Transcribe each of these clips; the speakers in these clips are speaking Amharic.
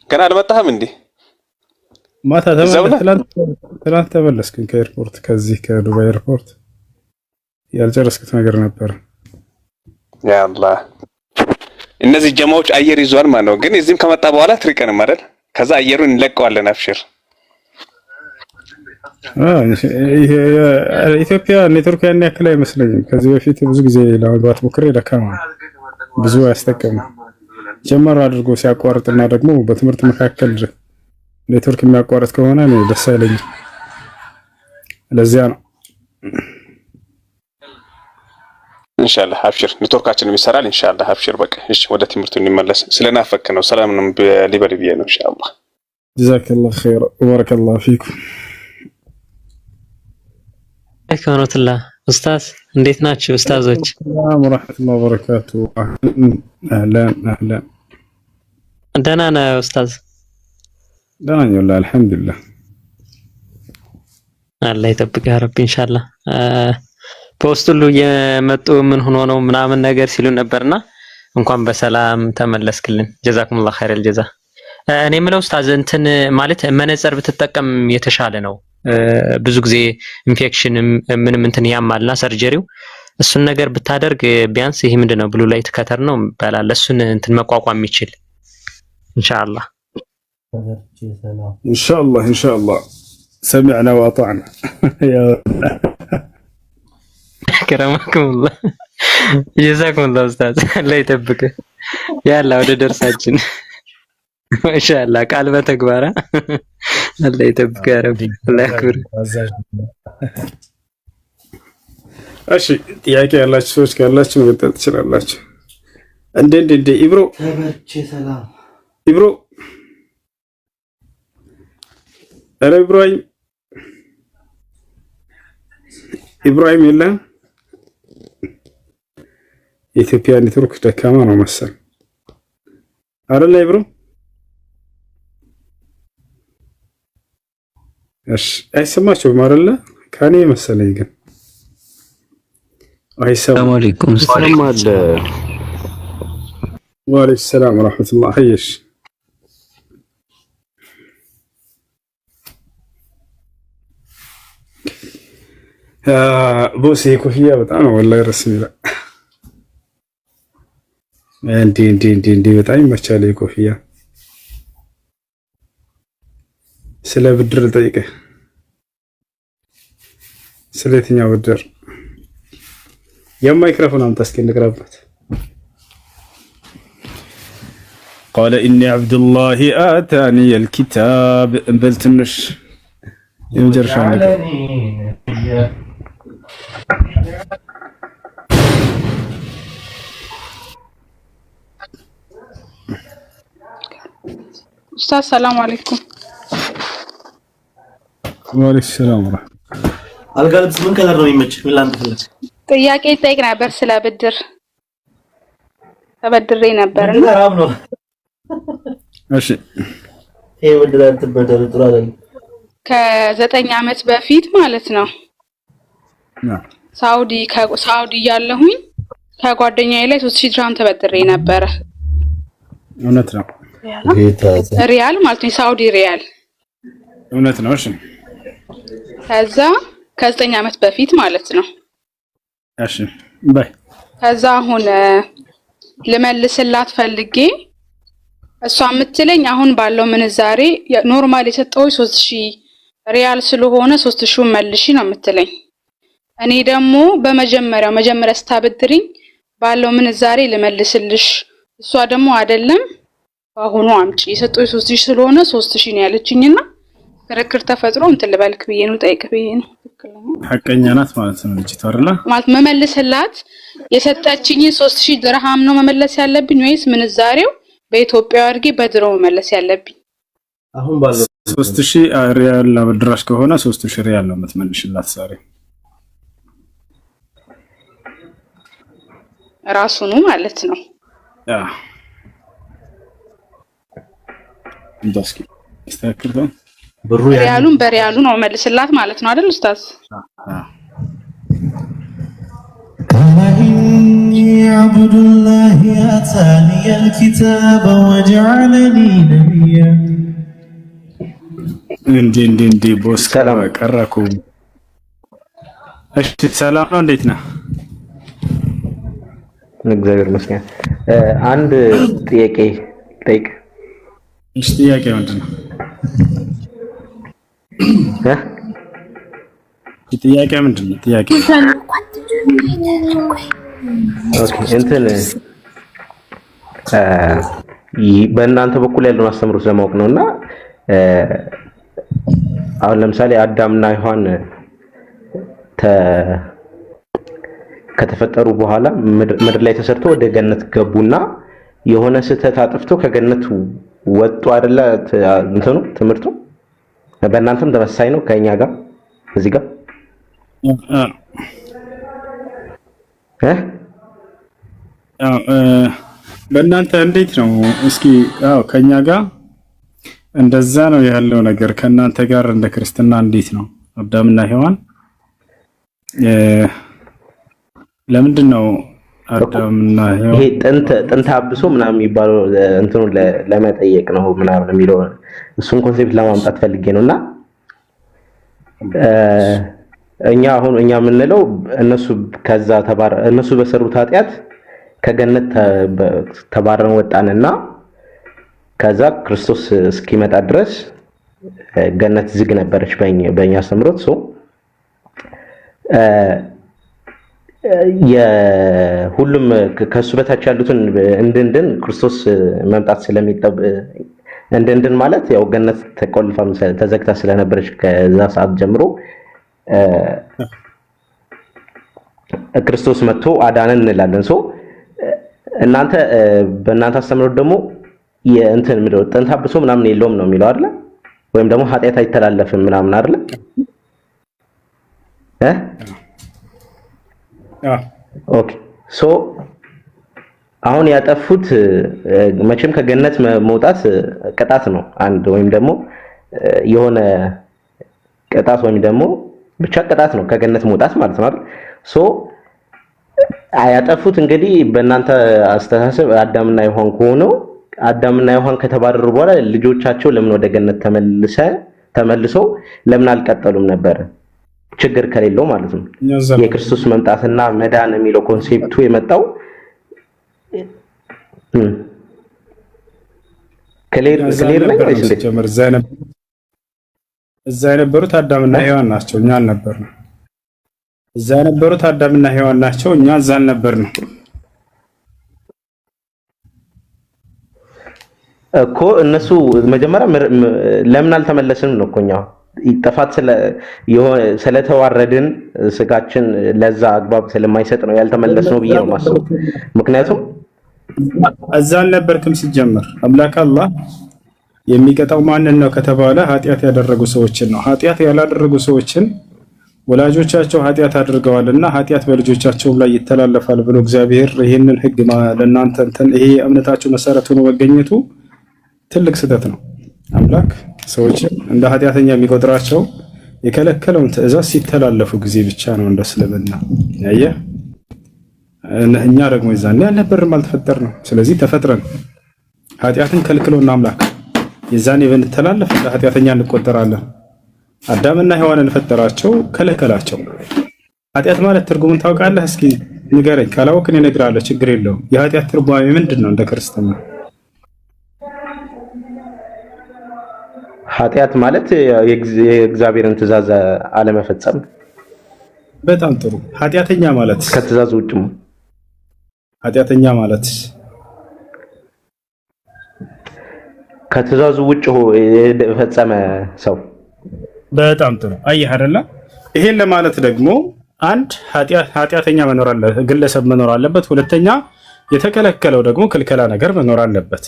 ገና አልመጣህም እንዴ? ማታ ትናንት ተመለስኩኝ ከኤርፖርት ከዚህ ከዱባይ ኤርፖርት ያልጨረስኩት ነገር ነበር። ያ አላህ እነዚህ ጀማዎች አየር ይዟል ማለት ነው። ግን እዚህም ከመጣ በኋላ ትሪቀንም አይደል? ከዛ አየሩን እንለቀዋለን። አብሽር ኢትዮጵያ ኔትወርክ ያን ያክል አይመስለኝም። ከዚህ በፊት ብዙ ጊዜ ለመግባት ሞክሬ ደካማ ብዙ አያስጠቀምም። ጀመር አድርጎ ሲያቋርጥና ደግሞ በትምህርት መካከል ኔትወርክ የሚያቋርጥ ከሆነ ነው ደስ አይለኝም። ለዚያ ነው ኢንሻአላህ አብሽር ኔትወርካችንም ይሰራል ኢንሻአላህ አብሽር። በቃ እሺ ወደ ትምህርቱ እንመለስ። ስለናፈክ ነው ሰላም ነው ሊበልብዬ ነው ኢንሻአላህ። ጀዛከላሁ ኸይር ወበረከላሁ ፊኩም። አይከኖትላ ኡስታዝ እንዴት ናችሁ ኡስታዞች? ሰላም ወራህመቱላሂ ወበረካቱ። አህላን ደህና ነህ ኡስታዝ? ደህና ነኝ ወላሂ አልሐምዱሊላህ። አላህ ይጠብቅህ ያ ረቢ ኢንሻአላህ። ፖስት ሁሉ የመጡ ምን ሆኖ ነው ምናምን ነገር ሲሉ ነበርና እንኳን በሰላም ተመለስክልን። ጀዛኩሙላህ ኸይረል ጀዛ። እኔ የምለው ኡስታዝ እንትን ማለት መነጽር ብትጠቀም የተሻለ ነው። ብዙ ጊዜ ኢንፌክሽንም ምንም እንትን ያማልና ሰርጀሪው እሱን ነገር ብታደርግ ቢያንስ ይሄ ምንድነው ብሉ ላይት ከተር ነው ይባላል። እሱን እንትን መቋቋም የሚችል ኢንሻአላህ ኢንሻአላህ ሰሚዕና ወአጣዕና ያ ከረማኩሙላህ ጀዛኩሙላህ ኡስታዝ አላህ ይጠብቅህ። ያላ ወደ ደርሳችን ማሻአላህ ቃል በተግባር አላህ ይጠብቅህ ያ ረቢ አላህ ያክብር። እሺ ጥያቄ ያላችሁ ሰዎች ካላችሁ መጠየቅ ትችላላችሁ። እንደ ኢብሮ ተበርቼ ሰላም ኢብሮ አረ ኢብራሂም የለም። የኢትዮጵያ ኔትወርክ ደካማ ነው መሰል አይደል ኢብሮ? እሺ አይሰማችሁም አይደል? ከኔ መሰለኝ ግን አይሰማም። ሰላም አለይኩም ሰላም አለ። ወአለይኩም ሰላም ወራህመቱላህ ሀይሽ ቦስ ኮፍያ በጣም ነው ወላሂ ረስም ይላል። እንዴ በጣም ይመቻል ኮፍያ። ስለ ብድር ልጠይቅህ። ስለ የትኛው ብድር? የማይክሮፎን አምጣ እስኪ እንቅረብበት። قال إني عبد الله آتاني الكتاب بل تنش يمجرشان ኡስታዝ ሰላም አለይኩም። ወአለይኩም ሰላም ወራህመቱላህ። አልጋልብስ ምን ከለር ነው የሚመች? ምን ላንተ ፈለግ? ጥያቄ ጠይቅ ነበር ስለ ብድር ተበድሬ ነበርና ሐራም ነው። እሺ ይሄ ብድር አትበደር ጥሩ አይደለም። ከ9 ዓመት በፊት ማለት ነው ሳውዲ ያለሁኝ ከጓደኛዬ ላይ 3000 ድርሃም ተበድሬ ነበረ። እውነት ነው ሪያል ማለት ነው ሳውዲ ሪያል እውነት ነው። እሺ ከዛ ከ9 ዓመት በፊት ማለት ነው። እሺ ባይ ከዛ አሁን ልመልስላት ፈልጌ እሷ የምትለኝ አሁን ባለው ምንዛሬ ኖርማል የሰጠው 3000 ሪያል ስለሆነ 3000 መልሺ ነው የምትለኝ። እኔ ደግሞ መጀመሪያ ስታበድሪኝ ባለው ምንዛሬ ልመልስልሽ፣ እሷ ደግሞ አይደለም አሁኑ አምጪ የሰጠው 3000 ስለሆነ 3000 ነው ያለችኝና ክርክር ተፈጥሮ እንትን ልበልክ ብዬ ነው ጠይቅ ብዬ ነው። ሐቀኛ ናት ማለት ነው ልጅቷ አይደለ? ማለት መመለስላት የሰጠችኝ 3000 ድርሃም ነው መመለስ ያለብኝ ወይስ ምንዛሬው በኢትዮጵያ አድርጌ በድሮ መመለስ ያለብኝ? አሁን ባለው 3000 ሪያል አበድራሽ ከሆነ 3000 ሪያል ነው የምትመልሽላት ዛሬ ራሱኑ ማለት ነው። ያ እንደስኪ استاكرته ሪያሉን በሪያሉ ነው መልስላት ማለት ነው አይደል ኡስታዝ? عبد الله آتاني الكتاب وجعلني نبيا እንዴ ቦስ ቀረኩ። እሺ ሰላም ነው፣ እንዴት ነህ? እግዚአብሔር ይመስገን። አንድ ጥያቄ ጠይቅ። እሺ ጥያቄ ምንድን ነው? ጥያቄ ምንድን ነው? ጥያቄ ኦኬ እንትን በእናንተ በኩል ያለውን አስተምሮት ለማወቅ ነውና አሁን ለምሳሌ አዳምና ሔዋን ከተፈጠሩ በኋላ ምድር ላይ ተሰርተው ወደ ገነት ገቡና የሆነ ስህተት አጥፍተው ከገነት ወጡ አይደለ? እንትኑ ትምህርቱ በእናንተም ተመሳሳይ ነው ከኛ ጋር እዚህ ጋር በእናንተ እንዴት ነው? እስኪ ከኛ ጋር እንደዛ ነው ያለው ነገር። ከእናንተ ጋር እንደ ክርስትና እንዴት ነው? አዳምና ሔዋን ለምንድን ነው አዳምና ሔዋን ይሄ ጥንተ አብሶ ምናምን የሚባለው እንትኑ ለመጠየቅ ነው ምናምን የሚለው እሱን ኮንሴፕት ለማምጣት ፈልጌ ነውና እኛ የምንለው እነሱ በሰሩት ኃጢአት ከገነት ተባረን ወጣንና ከዛ ክርስቶስ እስኪመጣ ድረስ ገነት ዝግ ነበረች በእኛ አስተምሮት። የሁሉም ከሱ በታች ያሉትን እንድንድን ክርስቶስ መምጣት እንድንድን ማለት ያው ገነት ተቆልፋ ተዘግታ ስለነበረች ከዛ ሰዓት ጀምሮ ክርስቶስ መጥቶ አዳነን እንላለን። እናንተ በእናንተ አስተምሮት ደግሞ የእንትን ምድር ጥንተ አብሶ ምናምን የለውም ነው የሚለው አይደል? ወይም ደግሞ ኃጢአት አይተላለፍም ምናምን አይደል? ኦኬ አሁን ያጠፉት መቼም ከገነት መውጣት ቅጣት ነው አንድ ወይም ደግሞ የሆነ ቅጣት ወይም ደግሞ ብቻ ቅጣት ነው ከገነት መውጣት ማለት ነው አይደል? ያጠፉት እንግዲህ በእናንተ አስተሳሰብ አዳምና ሔዋን ከሆነው አዳምና ሔዋን ከተባረሩ በኋላ ልጆቻቸው ለምን ወደ ገነት ተመልሰው ለምን አልቀጠሉም ነበር? ችግር ከሌለው ማለት ነው። የክርስቶስ መምጣትና መዳን የሚለው ኮንሴፕቱ የመጣው ክሊር ነው። እዛ የነበሩት አዳምና ሔዋን ናቸው፣ እኛ አልነበርንም። እዛ የነበሩት አዳምና ሔዋን ናቸው፣ እኛ እዛ አልነበርንም እኮ። እነሱ መጀመሪያ ለምን አልተመለስንም ነው እኮ እኛ ጥፋት ስለተዋረድን ስጋችን ለዛ አግባብ ስለማይሰጥ ነው ያልተመለስነው ብዬ ነው ማስበው። ምክንያቱም እዛ አልነበርክም ሲጀመር። አምላክ አላህ የሚቀጣው ማንን ነው ከተባለ ኃጢአት ያደረጉ ሰዎችን ነው። ኃጢአት ያላደረጉ ሰዎችን ወላጆቻቸው ኃጢአት አድርገዋልና ኃጢአት በልጆቻቸው ላይ ይተላለፋል ብሎ እግዚአብሔር ይሄንን ህግ ለእናንተ ይሄ እምነታችሁ መሰረት ሆኖ መገኘቱ ትልቅ ስህተት ነው። አምላክ ሰዎችን እንደ ኃጢአተኛ የሚቆጥራቸው የከለከለውን ትእዛዝ ሲተላለፉ ጊዜ ብቻ ነው እንደ እስልምና ያየ። እኛ ደግሞ ይዛን ያልነበርም አልተፈጠርንም። ስለዚህ ተፈጥረን ኃጢአትን ከልክሎና አምላክ የዛኔ ብንተላለፍ እንደ ኃጢአተኛ እንቆጠራለን። አዳምና ሔዋንን ፈጠራቸው፣ ከለከላቸው። ኃጢአት ማለት ትርጉሙን ታውቃለህ? እስኪ ንገረኝ። ካላወቅህ እኔ እነግርሃለሁ፣ ችግር የለውም። የኃጢአት ትርጓሜ ምንድን ነው እንደ ክርስትና? ኃጢአት ማለት የእግዚአብሔርን ትእዛዝ አለመፈጸም። በጣም ጥሩ። ኃጢአተኛ ማለት ከትእዛዝ ውጭ ኃጢአተኛ ማለት ከትእዛዙ ውጭ የፈጸመ ሰው። በጣም ጥሩ። አየህ አይደለ? ይሄን ለማለት ደግሞ አንድ ኃጢአተኛ መኖር አለበት፣ ግለሰብ መኖር አለበት። ሁለተኛ የተከለከለው ደግሞ ክልከላ ነገር መኖር አለበት።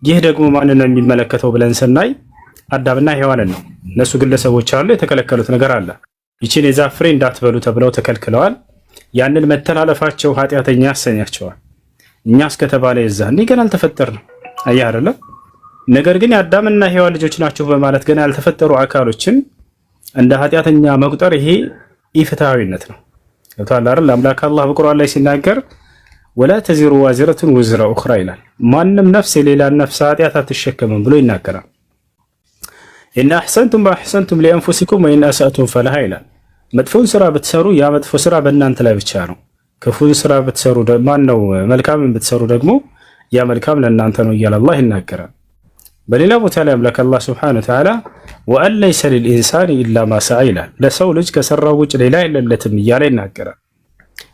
ይህ ደግሞ ማንን ነው የሚመለከተው ብለን ስናይ አዳምና ሔዋንን ነው። እነሱ ግለሰቦች አሉ፣ የተከለከሉት ነገር አለ። ይችን የዛፍ ፍሬ እንዳትበሉ ተብለው ተከልክለዋል። ያንን መተላለፋቸው ኃጢአተኛ ያሰኛቸዋል። እኛ እስከተባለ የዛኔ ገና አልተፈጠርንም። አየህ አይደለ? ነገር ግን የአዳምና ሔዋን ልጆች ናቸው በማለት ገና ያልተፈጠሩ አካሎችን እንደ ኃጢአተኛ መቁጠር ይሄ ኢፍትሃዊነት ነው። ገብቶሃል አይደል? አምላክ አላህ በቁርአን ላይ ሲናገር ወላ ተዚሩ ዋዚረቱን ውዝረ ኡኽራ ይላል። ማንም ነፍስ የሌላን ነፍስ ኃጢአት አትሸከምም ብሎ ይናገራል። ኢን አሕሰንቱም አሕሰንቱም ሊአንፉሲኩም ወኢን አሳእቱም ፈለሃ ይላል። መጥፎን ስራ ብትሰሩ ያ መጥፎ ስራ በእናንተ ላይ ብቻ ነው። ክፉን ስራ ብትሰሩ መልካምን ብትሰሩ ደግሞ ያ መልካም ለእናንተ ነው እያለ አላህ ይናገራል። በሌላ ቦታ ላይ አምላክ አላህ ሱብሓነሁ ወተዓላ ወአን ለይሰ ሊልኢንሳኒ ኢላ ማ ሰዓ ይላል። ለሰው ልጅ ከሰራው ውጭ ሌላ የለለትም እያለ ይናገራል።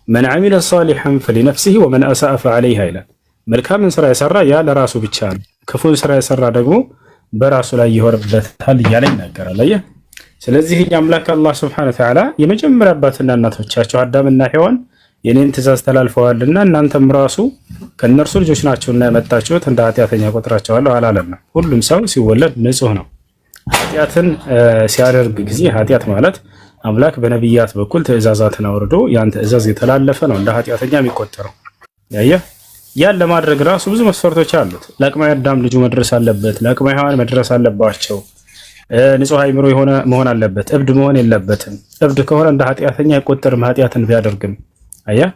መን ዐሚለ ሷሊሐን ፈሊነፍሲሂ ወመን አሳአ ፈዐለይሃ ይላል። መልካምን ስራ የሰራ ያ ለራሱ ብቻ ነው፣ ክፉን ስራ የሰራ ደግሞ በራሱ ላይ ይወርድበታል እያለ ይናገራል። አየህ። ስለዚህ አምላክ አላህ ሱብሓነሁ ወተዓላ የመጀመሪያ አባትና እናቶቻቸው አዳምና ሔዋን የኔን ትእዛዝ ተላልፈዋልና እናንተም ራሱ ከነርሱ ልጆች ናቸውና የመጣችሁት እንደ ኃጢአተኛ ቆጥራቸዋለሁ አላለም። ሁሉም ሰው ሲወለድ ንጹህ ነው። ኃጢአትን ሲያደርግ ጊዜ ኃጢአት ማለት አምላክ በነቢያት በኩል ትእዛዛትን አውርዶ ያን ትእዛዝ የተላለፈ ነው እንደ ኃጢአተኛ የሚቆጠረው። ያየህ፣ ያን ለማድረግ ራሱ ብዙ መስፈርቶች አሉት። ለአቅመ አዳም ልጁ መድረስ አለበት፣ ለአቅመ ሔዋን መድረስ አለባቸው። ንጹህ አእምሮ የሆነ መሆን አለበት፣ እብድ መሆን የለበትም። እብድ ከሆነ እንደ ኃጢአተኛ አይቆጠርም ኃጢአትን ቢያደርግም። አየህ፣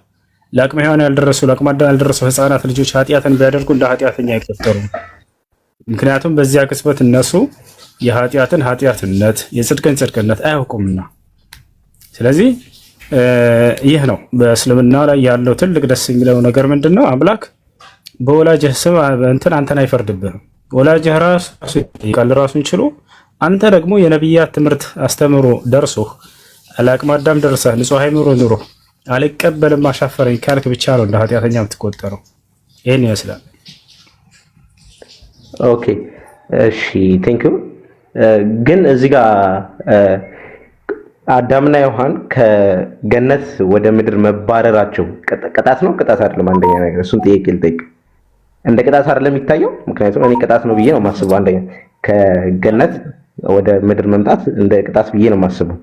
ለአቅመ ሔዋን ያልደረሱ ለአቅመ አዳም ያልደረሱ ህፃናት ልጆች ኃጢአትን ቢያደርጉ እንደ ኃጢአተኛ አይቆጠሩም። ምክንያቱም በዚያ ቅጽበት እነሱ የኃጢአትን ኃጢአትነት የጽድቅን ጽድቅነት አያውቁምና። ስለዚህ ይህ ነው በእስልምና ላይ ያለው ትልቅ ደስ የሚለው ነገር ምንድነው? አምላክ በወላጅህ ስም አንተን አይፈርድብህም። ወላጅህ ራሱ ይቃል ራሱን ችሎ አንተ ደግሞ የነቢያት ትምህርት አስተምሮ ደርሶ ለአቅመ አዳም ደርሰህ ንጹህ አእምሮ ኑሮ አልቀበልም አሻፈረኝ ካልክ ብቻ ነው እንደ ኃጢአተኛ የምትቆጠረው። ይሄን ይመስላል። ኦኬ እሺ ቴንክ ዩ። ግን እዚህ ጋር አዳምና ዮሐን ከገነት ወደ ምድር መባረራቸው ቅጣት ነው ቅጣት አይደለም? አንደኛ ነገር እሱን ጥያቄ ልጠይቅ። እንደ ቅጣት አይደለም የሚታየው? ምክንያቱም እኔ ቅጣት ነው ብዬ ነው የማስበው። አንደኛ ከገነት ወደ ምድር መምጣት እንደ ቅጣት ብዬ ነው የማስበው።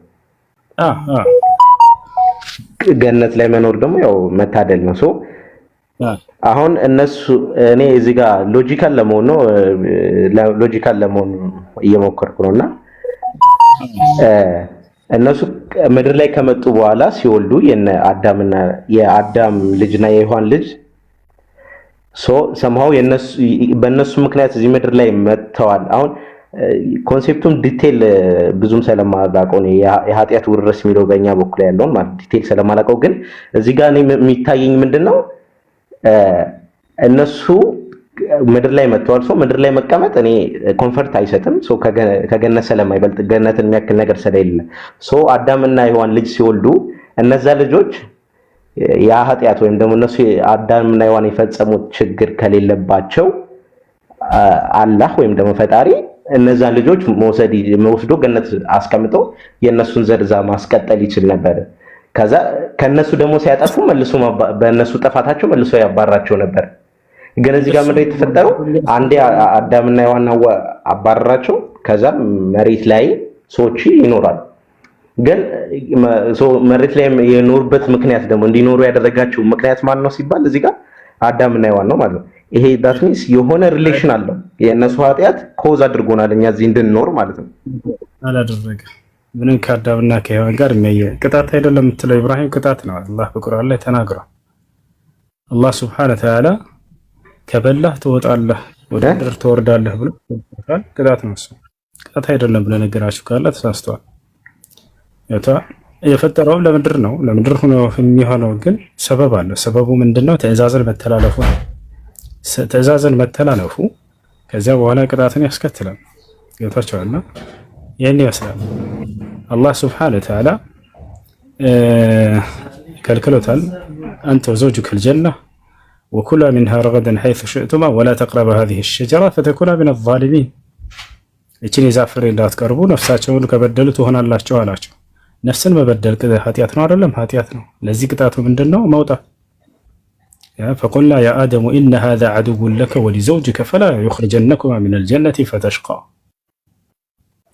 ገነት ላይ መኖር ደግሞ ያው መታደል ነው። ሶ አሁን እነሱ እኔ እዚህ ጋር ሎጂካል ለመሆን እየሞከርኩ ነውና እነሱ ምድር ላይ ከመጡ በኋላ ሲወልዱ የአዳም ልጅና የሔዋን ልጅ ሰምሃው በእነሱ ምክንያት እዚህ ምድር ላይ መጥተዋል። አሁን ኮንሴፕቱም ዲቴል ብዙም ስለማላውቀው ነው የኃጢአት ውርስ የሚለው በእኛ በኩል ያለውን ማለት ዲቴል ስለማላውቀው፣ ግን እዚህ ጋር የሚታየኝ ምንድነው እነሱ ምድር ላይ መጥተዋል። ሰው ምድር ላይ መቀመጥ እኔ ኮንፈርት አይሰጥም። ሰው ከገነት ስለማይበልጥ ገነትን የሚያክል ነገር ስለሌለ ሰው አዳምና ሔዋን ልጅ ሲወልዱ እነዛ ልጆች ያ ኃጢአት ወይም ደግሞ እነሱ አዳምና ሔዋን የፈጸሙት ችግር ከሌለባቸው አላህ ወይም ደግሞ ፈጣሪ እነዛ ልጆች ወስዶ ገነት አስቀምጦ የነሱን ዘርዛ ማስቀጠል ይችል ነበር። ከዛ ከነሱ ደግሞ ሲያጠፉ መልሶ በእነሱ ጥፋታቸው መልሶ ያባራቸው ነበር። ግን እዚህ ጋር ምንድነው የተፈጠረው? አንዴ አዳምና ሔዋን አባረራቸው። ከዛ መሬት ላይ ሰዎች ይኖራሉ። ግን መሬት ላይ የኖሩበት ምክንያት ደግሞ እንዲኖሩ ያደረጋቸው ምክንያት ማን ነው ሲባል እዚህ ጋር አዳምና ሔዋን ነው ማለት ነው። ይሄ ዳት ሚንስ የሆነ ሪሌሽን አለው። የእነሱ ኃጢአት ኮዝ አድርጎናል እኛ እዚህ እንድንኖር ማለት ነው። አላደረገ ምንም ከአዳምና ከሔዋን ጋር የሚያየ ቅጣት አይደለም የምትለው ኢብራሂም፣ ቅጣት ነው። አላህ በቁርአን ላይ ተናግሯል። አላህ ሱብሓነሁ ወተዓላ ከበላህ ትወጣለህ ወደ ምድር ትወርዳለህ ብሎ ተናግሯል። ቅጣት ነው እሱ። ቅጣት አይደለም ብለህ ነገራችሁ ካለ ተሳስተዋል። የፈጠረው ለምድር ነው። ለምድር ሆኖ የሚሆነው ግን ሰበብ አለ። ሰበቡ ምንድነው? ትእዛዝን መተላለፉ ነው። ትእዛዝን መተላለፉ ከዚያ በኋላ ቅጣትን ያስከትላል። ገብታችኋል? ይህን ይመስላል። አላህ ሱብሓነሁ ወተዓላ ከልክሎታል። አንተ ወዘውጁከ አልጀና ወኩላ ሚንሃ ረገደን ሐይሱ ሽእቱማ ወላ ተቅረባ ሃዚሂ ሸጀራ ፈተኩና ሚነ ዛሊሚን። እችን የዛፍ ፍሬ እንዳትቀርቡ ነፍሳቸውን ከበደሉ ትሆናላችሁ አላቸው። ነፍስን መበደል ኃጢአት ነው አይደለም? ኃጢአት ነው። ለዚህ ቅጣቱ ምንድነው? መውጣት። ፈቁልና ያ አደሙ ኢነ ሃዛ ዐዱውን ለከ ወሊዘውጅከ ፈላ ዩኽሪጀነኩማ ሚነል ጀነቲ ፈተሽቃ።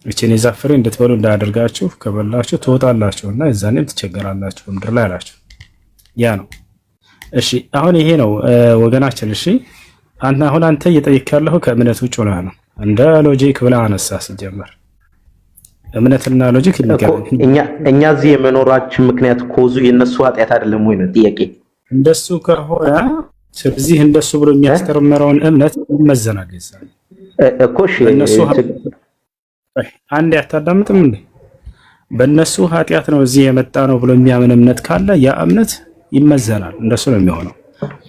እችን የዛፍ ፍሬ እንድትበሉ እንዳያደርጋችሁ ከበላችሁ ትወጣላችሁና የዛኔም ትቸገራላችሁ ምድር ላይ አላቸው። ያ ነው። እሺ አሁን ይሄ ነው ወገናችን። እሺ አንተ እየጠየቅ ያለሁ ከእምነት ውጭ ሆነህ ነው። እንደ ሎጂክ ብለህ አነሳ። ሲጀመር እምነትና ሎጂክ እኛ እዚህ የመኖራችን ምክንያት ኮዙ የነሱ ኃጢአት አይደለም ወይ ነው ጥያቄ። እንደሱ ከሆነ ስለዚህ እንደሱ ብሎ የሚያስተምረውን እምነት ይመዘናል። ይዛል እኮ እሺ አንዴ አታዳምጥም እንዴ? በእነሱ ኃጢአት ነው እዚህ የመጣ ነው ብሎ የሚያምን እምነት ካለ ያ እምነት ይመዘናል። እንደሱ ነው የሚሆነው።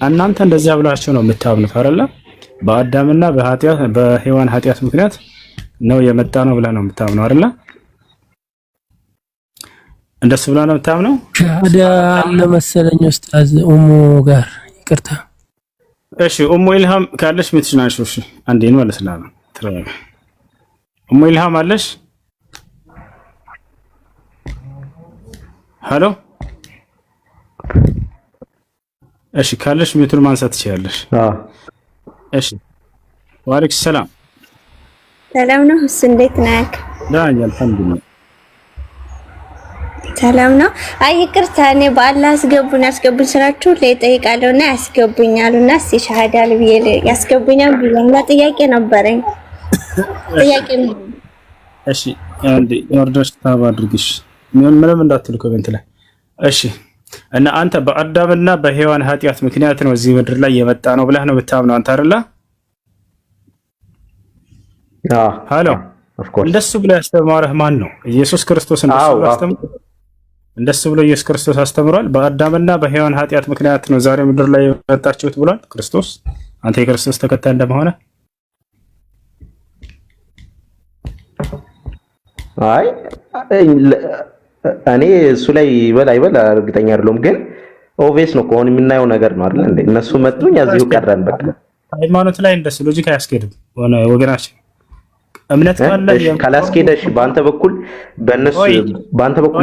እናንተ እንደዚያ ብላችሁ ነው የምታምኑት አይደለ? በአዳምና በሔዋን ኃጢአት ምክንያት ነው የመጣ ነው ብለህ ነው የምታምነው አይደለ? እንደሱ ብለህ ነው የምታምነው። ሻሃዳ አለ መሰለኝ ኡስታዝ ኡሙ ጋር ይቅርታ። እሺ ኡሙ ኢልሃም ካለሽ ምትሽናሽ? እሺ አንዴ ነው ወለስላም ተረጋጋ። ኡሙ ኢልሃም አለሽ? ሃሎ እሺ ካለሽ ሚቱን ማንሳት ትችያለሽ። እሺ ወአለይኩም ሰላም። ሰላም ነው እሱ እንዴት ነህ? ዳኛ አልሐምዱሊላህ ሰላም ነው። አይ ይቅርታ እኔ በአላህ ያስገቡኝ ስራችሁ ላይ ጠይቃለሁና ያስገቡኛልና እስቲ ሻሃዳ ልብዬ ያስገቡኛል ብዬና ጥያቄ ነበረኝ። ጥያቄ ነው። እሺ አንዴ ወርደሽ ታባድርግሽ ምንም እንዳትል ኮሜንት ላይ እሺ። እና አንተ በአዳምና በሔዋን ኃጢአት ምክንያት ነው እዚህ ምድር ላይ የመጣ ነው ብለህ ነው የምታምነው አንተ አይደለ? ሃሎ እንደሱ ብሎ ያስተማረህ ማን ነው? ኢየሱስ ክርስቶስ እንደሱ ብሎ ኢየሱስ ክርስቶስ አስተምሯል። በአዳምና በሔዋን ኃጢአት ምክንያት ነው ዛሬ ምድር ላይ የመጣችሁት ብሏል ክርስቶስ። አንተ የክርስቶስ ተከታይ እንደመሆነ አይ እኔ እሱ ላይ ይበል እርግጠኛ አይደለሁም፣ ግን ኦብቪየስ ነው ከሆነ የምናየው ነገር ነው አይደል እንዴ? እነሱ መጡኝ እዚሁ ቀረን በቃ። ሃይማኖት ላይ እንደሱ ሎጂክ አያስኬድም ሆነ ወገናችን። እምነት ካላስኬደሽ በአንተ በኩል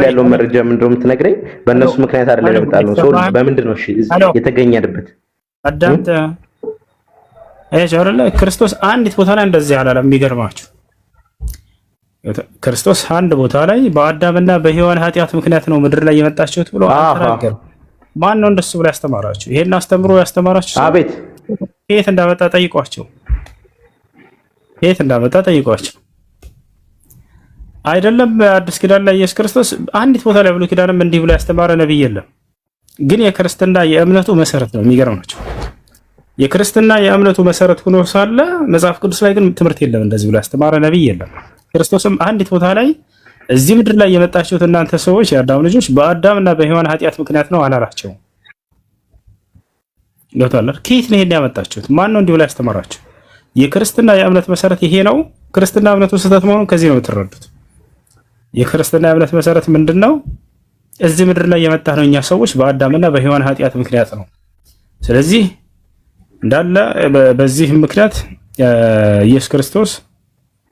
ያለው መረጃ ምንድነው የምትነግረኝ? በእነሱ ምክንያት አይደለም የመጣለው ሰው በምንድን ነው እሺ የተገኘንበት? አዳምጥ አይደለ? ክርስቶስ አንዲት ቦታ ላይ እንደዚህ አላለም። የሚገርማችሁ ክርስቶስ አንድ ቦታ ላይ በአዳምና በሔዋን ኃጢአት ምክንያት ነው ምድር ላይ የመጣችሁት ብሎ አልተናገረም። ማን ነው እንደሱ ብሎ ያስተማራችሁ? ይሄን አስተምሮ ያስተማራችሁ አቤት ከየት እንዳመጣ ጠይቋቸው። ከየት እንዳመጣ ጠይቋቸው። አይደለም በአዲስ ኪዳን ላይ ኢየሱስ ክርስቶስ አንዲት ቦታ ላይ ብሎ ኪዳንም እንዲህ ብሎ ያስተማረ ነብይ የለም። ግን የክርስትና የእምነቱ መሰረት ነው። የሚገርም ናቸው። የክርስትና የእምነቱ መሰረት ሆኖ ሳለ መጽሐፍ ቅዱስ ላይ ግን ትምህርት የለም። እንደዚህ ብሎ ያስተማረ ነብይ የለም። ክርስቶስም አንዲት ቦታ ላይ እዚህ ምድር ላይ የመጣችሁት እናንተ ሰዎች የአዳም ልጆች በአዳምና በሔዋን ኃጢአት ምክንያት ነው አላላቸው። ለታላር ከየት ነው ይሄን ያመጣችሁት? ማን ነው እንዲህ ብሎ ያስተማራችሁ? የክርስትና የእምነት መሰረት ይሄ ነው። ክርስትና እምነቱ ስህተት መሆኑን ከዚህ ነው የምትረዱት። የክርስትና የእምነት መሰረት ምንድነው? እዚህ ምድር ላይ የመጣ ነው እኛ ሰዎች በአዳምና በሔዋን ኃጢአት ምክንያት ነው። ስለዚህ እንዳለ በዚህ ምክንያት ኢየሱስ ክርስቶስ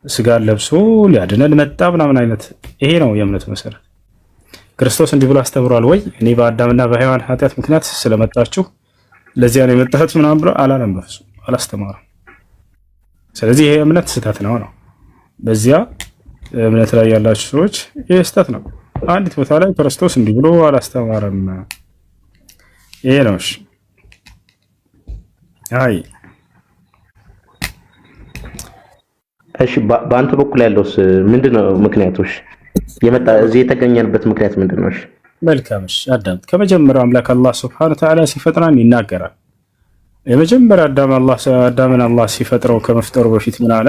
ስጋን ለብሶ ሊያድነን መጣ ምናምን አይነት ይሄ ነው የእምነቱ መሰረት። ክርስቶስ እንዲህ ብሎ አስተምሯል ወይ? እኔ በአዳምና በሔዋን ኃጢአት ምክንያት ስለመጣችሁ ለዚያ ነው የመጣሁት ምናምን ብሎ አላለም። በፍጹም አላስተማረም። ስለዚህ ይሄ እምነት ስህተት ነው። በዚያ እምነት ላይ ያላችሁ ሰዎች ይሄ ስህተት ነው። አንዲት ቦታ ላይ ክርስቶስ እንዲህ ብሎ አላስተማረም። ይሄ ነው። እሺ በአንተ በኩል ያለውስ ምንድነው ምክንያቶች? እዚህ የተገኘንበት ምክንያት ምንድነው? መልካም አዳምጥ። ከመጀመሪያው አምላክ አላህ Subhanahu Wa Ta'ala ሲፈጥረን ይናገራል። የመጀመሪያ አዳምን አላህ ሲፈጥረው ከመፍጠሩ በፊት ምን አለ?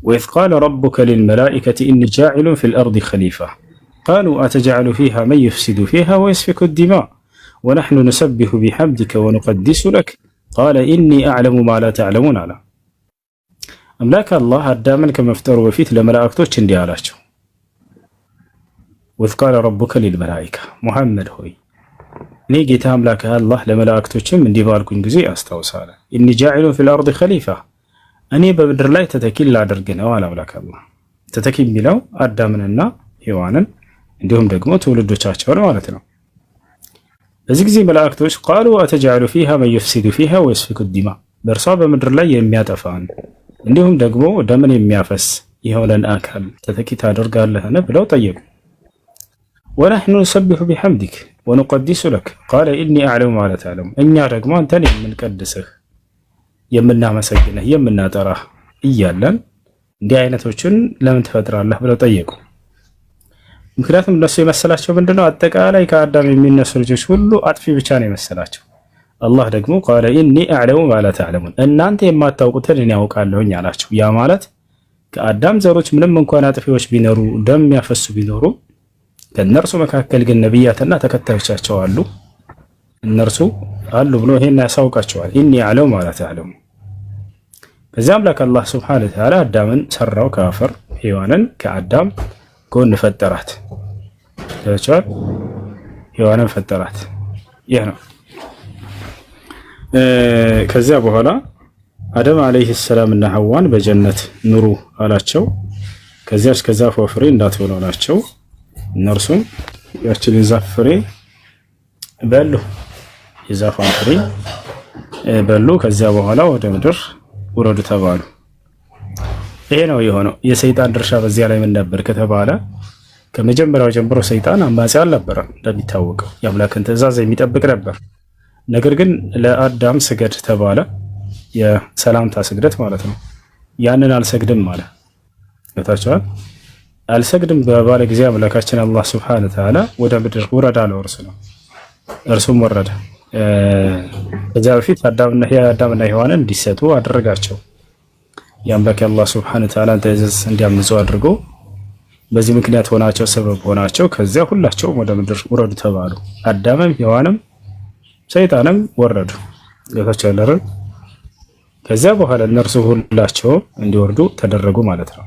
وإذ قال ربك للملائكة إني جاعل في الأرض خليفة قالوا أتجعل فيها من يفسد فيها ويسفك الدماء ونحن نسبح بحمدك ونقدس لك قال إني أعلم ما لا تعلمون على أملاك الله أدامن كما افتروا بفيت لملائكتوش اندي علاشه وإذ قال ربك للملائكة محمد هوي نيجي أملاك الله لملائكتوش من دي بالكم جزي أستوصاله إني جاعل في الأرض خليفة أني ببدر لا تتكيل لا درجنا ولا أملاك الله تتكيل بلو أدامننا هوانا عندهم دقمة ولدو تشاشور مالتنا زي ملائكتوش قالوا أتجعل فيها من يفسد فيها ويسفك الدماء برصاب مدر لا يميات أفان عندهم دقمو دمن يميافس يهولن آكل تتكي تادر قال لها نبلو طيب ونحن نسبح بحمدك ونقدس لك قال إني أعلم ما لا تعلم إني رقمان تاني من قدسه يمنا مسجنه يمنا تراه إيالا دي عينتوشن لمن تفتر الله بلو طيب ምክንያቱም እነሱ የመሰላቸው ምንድነው? አጠቃላይ ከአዳም የሚነሱ ልጆች ሁሉ አጥፊ ብቻ ነው የመሰላቸው። አላህ ደግሞ ቃለ ኢኒ አዕለሙ ማ ላ ተዕለሙን እናንተ የማታውቁትን እኔ ያውቃለሁኝ አላቸው። ያ ማለት ከአዳም ዘሮች ምንም እንኳን አጥፊዎች ቢኖሩ ደም ያፈሱ ቢኖሩ ከነርሱ መካከል ግን ነብያትና ተከታዮቻቸው አሉ እነርሱ አሉ ብሎ ይሄን ያሳውቃቸዋል። ኢኒ አለው ማለት ያለው ከዚያም ለከ አላህ Subhanahu Wa Ta'ala አዳምን ሰራው ከአፈር ሔዋንን ከአዳም ጎን ፈጠራት ተቻለ ሔዋንን ፈጠራት ይሄ ነው። ከዚያ በኋላ አደም አለይሂ ሰላም እና ሐዋን በጀነት ኑሩ አላቸው። ከዚያ እስከ ዛፍ ፍሬ እንዳትበሉ አላቸው። እነርሱም ያችን የዛፍ ፍሬ በሉ የዛፏን ፍሬ በሉ። ከዚያ በኋላ ወደ ምድር ውረዱ ተባሉ። ይሄ ነው የሆነው። የሰይጣን ድርሻ በዚያ ላይ ምን ነበር ከተባለ ከመጀመሪያው ጀምሮ ሰይጣን አማጺ አልነበረም። እንደሚታወቀው የአምላክን ትእዛዝ የሚጠብቅ ነበር። ነገር ግን ለአዳም ስገድ ተባለ። የሰላምታ ስግደት ማለት ነው። ያንን አልሰግድም ማለት ለታቻል አልሰግድም በባለ ጊዜ አምላካችን አላህ Subhanahu Wa Ta'ala ወደ ምድር ውረድ አለው። እርሱም ወረደ። ከዚያ በፊት አዳምና ሔዋንን እንዲሰጡ አደረጋቸው። የአምላክ አላህ Subhanahu Wa Ta'ala ትእዛዝ እንዲያምፁ አድርጎ በዚህ ምክንያት ሆናቸው ሰበብ ሆናቸው። ከዚያ ሁላቸውም ወደ ምድር ውረዱ ተባሉ። አዳምም ሔዋንም ሰይጣንም ወረዱ። ለታቻል ከዚያ በኋላ እነርሱ ሁላቸው እንዲወርዱ ተደረጉ ማለት ነው።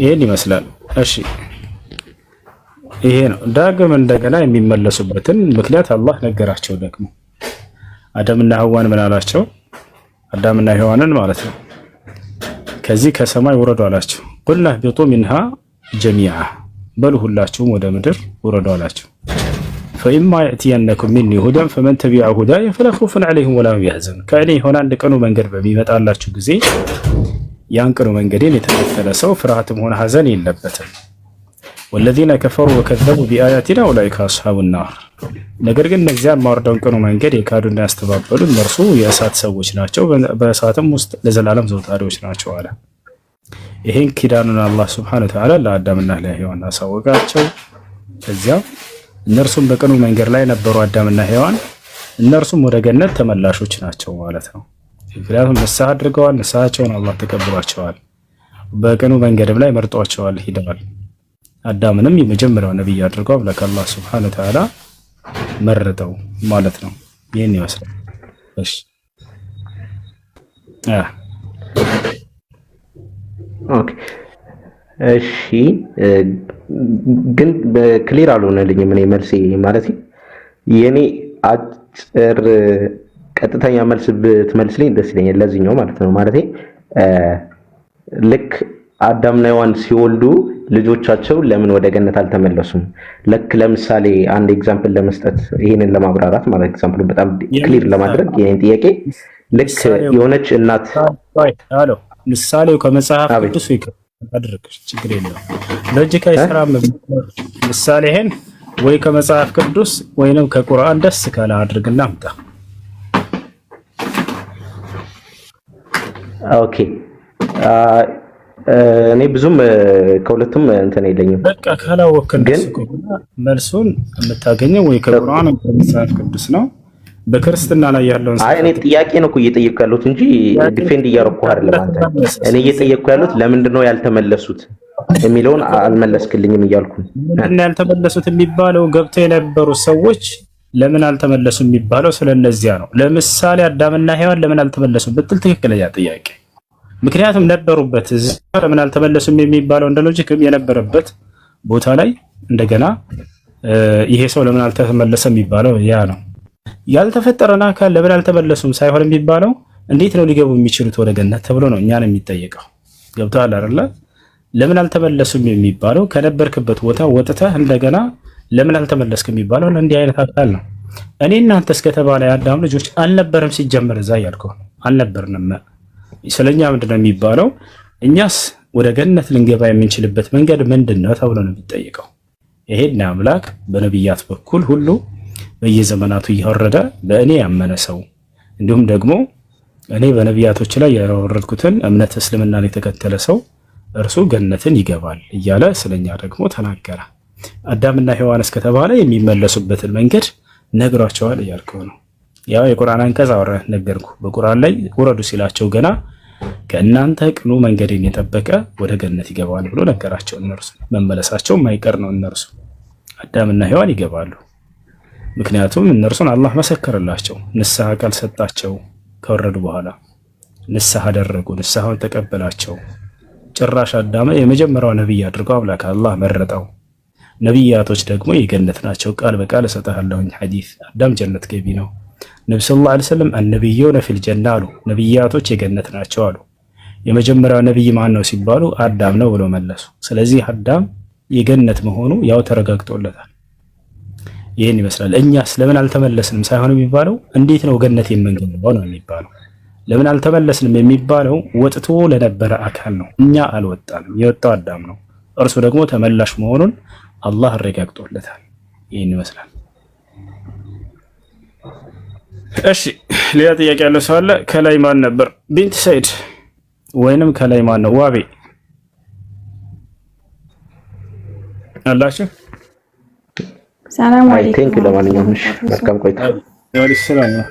ይሄን ይመስላል። እሺ ይሄ ነው ዳግም እንደገና የሚመለሱበትን ምክንያት አላህ ነገራቸው። ደግሞ አዳምና ሐዋን ምን አላቸው? አዳምና ሔዋንን ማለት ነው ከዚህ ከሰማይ ውረዱ አላቸው። ቁልና ቢጡ ሚንሃ ጀሚዓ በሉ ሁላችሁም ወደ ምድር ውረዱ አላቸው። فإما يأتينكم مني هدى فمن تبع هداي فلا خوف عليهم ولا هم يحزنون ከእኔ የሆነ አንድ ቀኑ መንገድ በሚመጣላችሁ ጊዜ ያን ቀኑ መንገዴን የተከተለ ሰው ፍርሃትም ሆነ ሐዘን የለበትም። والذين كفروا وكذبوا بآياتنا أولئك أصحاب النار ነገር ግን እነዚያ ማወርደውን ቀኑ መንገድ የካዱና ያስተባበሉ እነርሱ የእሳት ሰዎች ናቸው፣ በእሳትም ውስጥ ለዘላለም ዘውታሪዎች ናቸው አለ። ይሄን ኪዳኑን አላህ Subhanahu Wa Ta'ala ለአዳምና ለሔዋን አሳወቃቸው። ከዚያ እነርሱም በቀኑ መንገድ ላይ ነበሩ አዳምና ሔዋን። እነርሱም ወደ ገነት ተመላሾች ናቸው ማለት ነው። ምክንያቱም ንስሐ አድርገዋል። ንስሐቸውን አላህ ተቀብሏቸዋል። በቀኑ መንገድም ላይ መርጧቸዋል፣ ሂደዋል። አዳምንም የመጀመሪያው ነብይ አድርገው አምላክ አላህ Subhanahu Wa Ta'ala መረጠው ማለት ነው። ይሄን ይመስላል። እሺ ኦኬ እሺ ግን በክሊር አልሆነልኝም። እኔ መልሴ ማለት የኔ አጭር ቀጥተኛ መልስ ብትመልስልኝ ደስ ይለኛል። ለዚህኛው ማለት ነው ማለት ልክ አዳምና ሔዋን ሲወልዱ ልጆቻቸው ለምን ወደ ገነት አልተመለሱም? ልክ ለምሳሌ አንድ ኤግዛምፕል ለመስጠት ይሄንን ለማብራራት ማለት ኤግዛምፕሉ በጣም ክሊር ለማድረግ የኔን ጥያቄ ልክ የሆነች እናት አሎ ምሳሌው ከመጽሐፍ ቅዱስ አድርግ ችግር የለውም። ሎጂካ ይሰራም ምሳሌህን ወይ ከመጽሐፍ ቅዱስ ወይንም ከቁርአን ደስ ካለ አድርግና አምጣ። ኦኬ እኔ ብዙም ከሁለቱም እንትን የለኝም። በቃ ካላወቅን ግን መልሱን የምታገኘው ወይ ከቁርአን ወይ ከመጽሐፍ ቅዱስ ነው። በክርስትና ላይ ያለውን አይ እኔ ጥያቄ ነው እኮ እየጠየቅኩ ያለሁት እንጂ ዲፌንድ እያደረኩ አይደለም። አንተ እኔ እየጠየቅኩ ያለሁት ለምንድን ነው ያልተመለሱት የሚለውን አልመለስክልኝም እያልኩ እና ያልተመለሱት የሚባለው ገብተው የነበሩ ሰዎች ለምን አልተመለሱም የሚባለው ስለነዚያ ነው። ለምሳሌ አዳምና ሔዋን ለምን አልተመለሱም ብትል ትክክለኛ ጥያቄ። ምክንያቱም ነበሩበት እዚህ ለምን አልተመለሱም የሚባለው እንደ ሎጂክም የነበረበት ቦታ ላይ እንደገና ይሄ ሰው ለምን አልተመለሰም የሚባለው ያ ነው። ያልተፈጠረና አካል ለምን አልተመለሱም ሳይሆን የሚባለው እንዴት ነው ሊገቡ የሚችሉት ወደ ገነት ተብሎ ነው እኛን የሚጠየቀው። ገብቷል አይደለ? ለምን አልተመለሱም የሚባለው ከነበርክበት ቦታ ወጥተህ እንደገና ለምን አልተመለስክ የሚባለው ለእንዲህ አይነት አካል ነው። እኔ እናንተ እስከተባለ የአዳም ልጆች አልነበረም ሲጀመር እዛ ያልከው አልነበርንም። ስለኛ ምንድነው የሚባለው? እኛስ ወደ ገነት ልንገባ የምንችልበት መንገድ ምንድነው ተብሎ ነው የሚጠየቀው። ይሄን አምላክ በነብያት በኩል ሁሉ በየዘመናቱ እያወረደ በእኔ ያመነ ሰው እንዲሁም ደግሞ እኔ በነብያቶች ላይ ያወረድኩትን እምነት እስልምናን የተከተለ ሰው እርሱ ገነትን ይገባል እያለ ስለኛ ደግሞ ተናገረ። አዳምና ሔዋን እስከተባለ የሚመለሱበትን መንገድ ነግሯቸዋል እያልከው ነው። ያው የቁርአን አንቀጽ አወራ ነገርኩ። በቁርአን ላይ ውረዱ ሲላቸው ገና ከእናንተ ቅኑ መንገዴን የጠበቀ ወደ ገነት ይገባል ብሎ ነገራቸው። እነርሱ መመለሳቸው የማይቀር ነው። እነርሱ አዳምና ሔዋን ይገባሉ። ምክንያቱም እነርሱን አላህ መሰከረላቸው። ንስሐ ቃል ሰጣቸው። ከወረዱ በኋላ ንስሐ አደረጉ። ንስሐውን ተቀበላቸው። ጭራሽ አዳም የመጀመሪያው ነብይ አድርገው አምላክ አላህ መረጠው። ነብያቶች ደግሞ የገነት ናቸው። ቃል በቃል እሰጥሃለሁኝ ሐዲስ አዳም ጀነት ገቢ ነው። ነብዩ ሰለላሁ ዐለይሂ ወሰለም አንነብዩነ ፊል ጀና አሉ። ነብያቶች የገነት ናቸው አሉ። የመጀመሪያው ነብይ ማን ነው ሲባሉ አዳም ነው ብለው መለሱ። ስለዚህ አዳም የገነት መሆኑ ያው ተረጋግጦለታል። ይህን ይመስላል። እኛስ ለምን አልተመለስንም ሳይሆን የሚባለው እንዴት ነው ገነት የምንገባው ነው የሚባለው። ለምን አልተመለስንም የሚባለው ወጥቶ ለነበረ አካል ነው። እኛ አልወጣንም፣ የወጣው አዳም ነው። እርሱ ደግሞ ተመላሽ መሆኑን አላህ አረጋግጦለታል። ይህን ይመስላል። እሺ ሌላ ጥያቄ ያለው ሰው አለ? ከላይ ማን ነበር? ቢንት ሰይድ ወይንም ከላይ ማን ነው? ዋቤ አላችሁ? ሰላም አለይኩም። ቴንክ ለማንኛውም መልካም ቆይታ። ወዲ ሰላም ነው።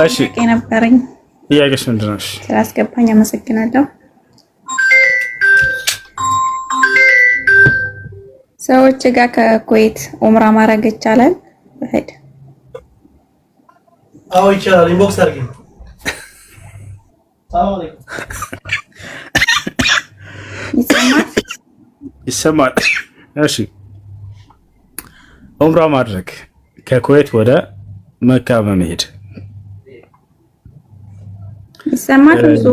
እሺ ነበረኝ። ጥያቄሽ ምንድን ነው? ስላስገባኝ አመሰግናለሁ። ሰዎች ጋር ከኩዌት ኡምራ ማድረግ ይቻላል? በሄድ አዎ ይቻላል። ኢንቦክስ አድርጊ። ይሰማል? እሺ ኡምራ ማድረግ ከኩዌት ወደ መካ በመሄድ ይሰማል? ብዙ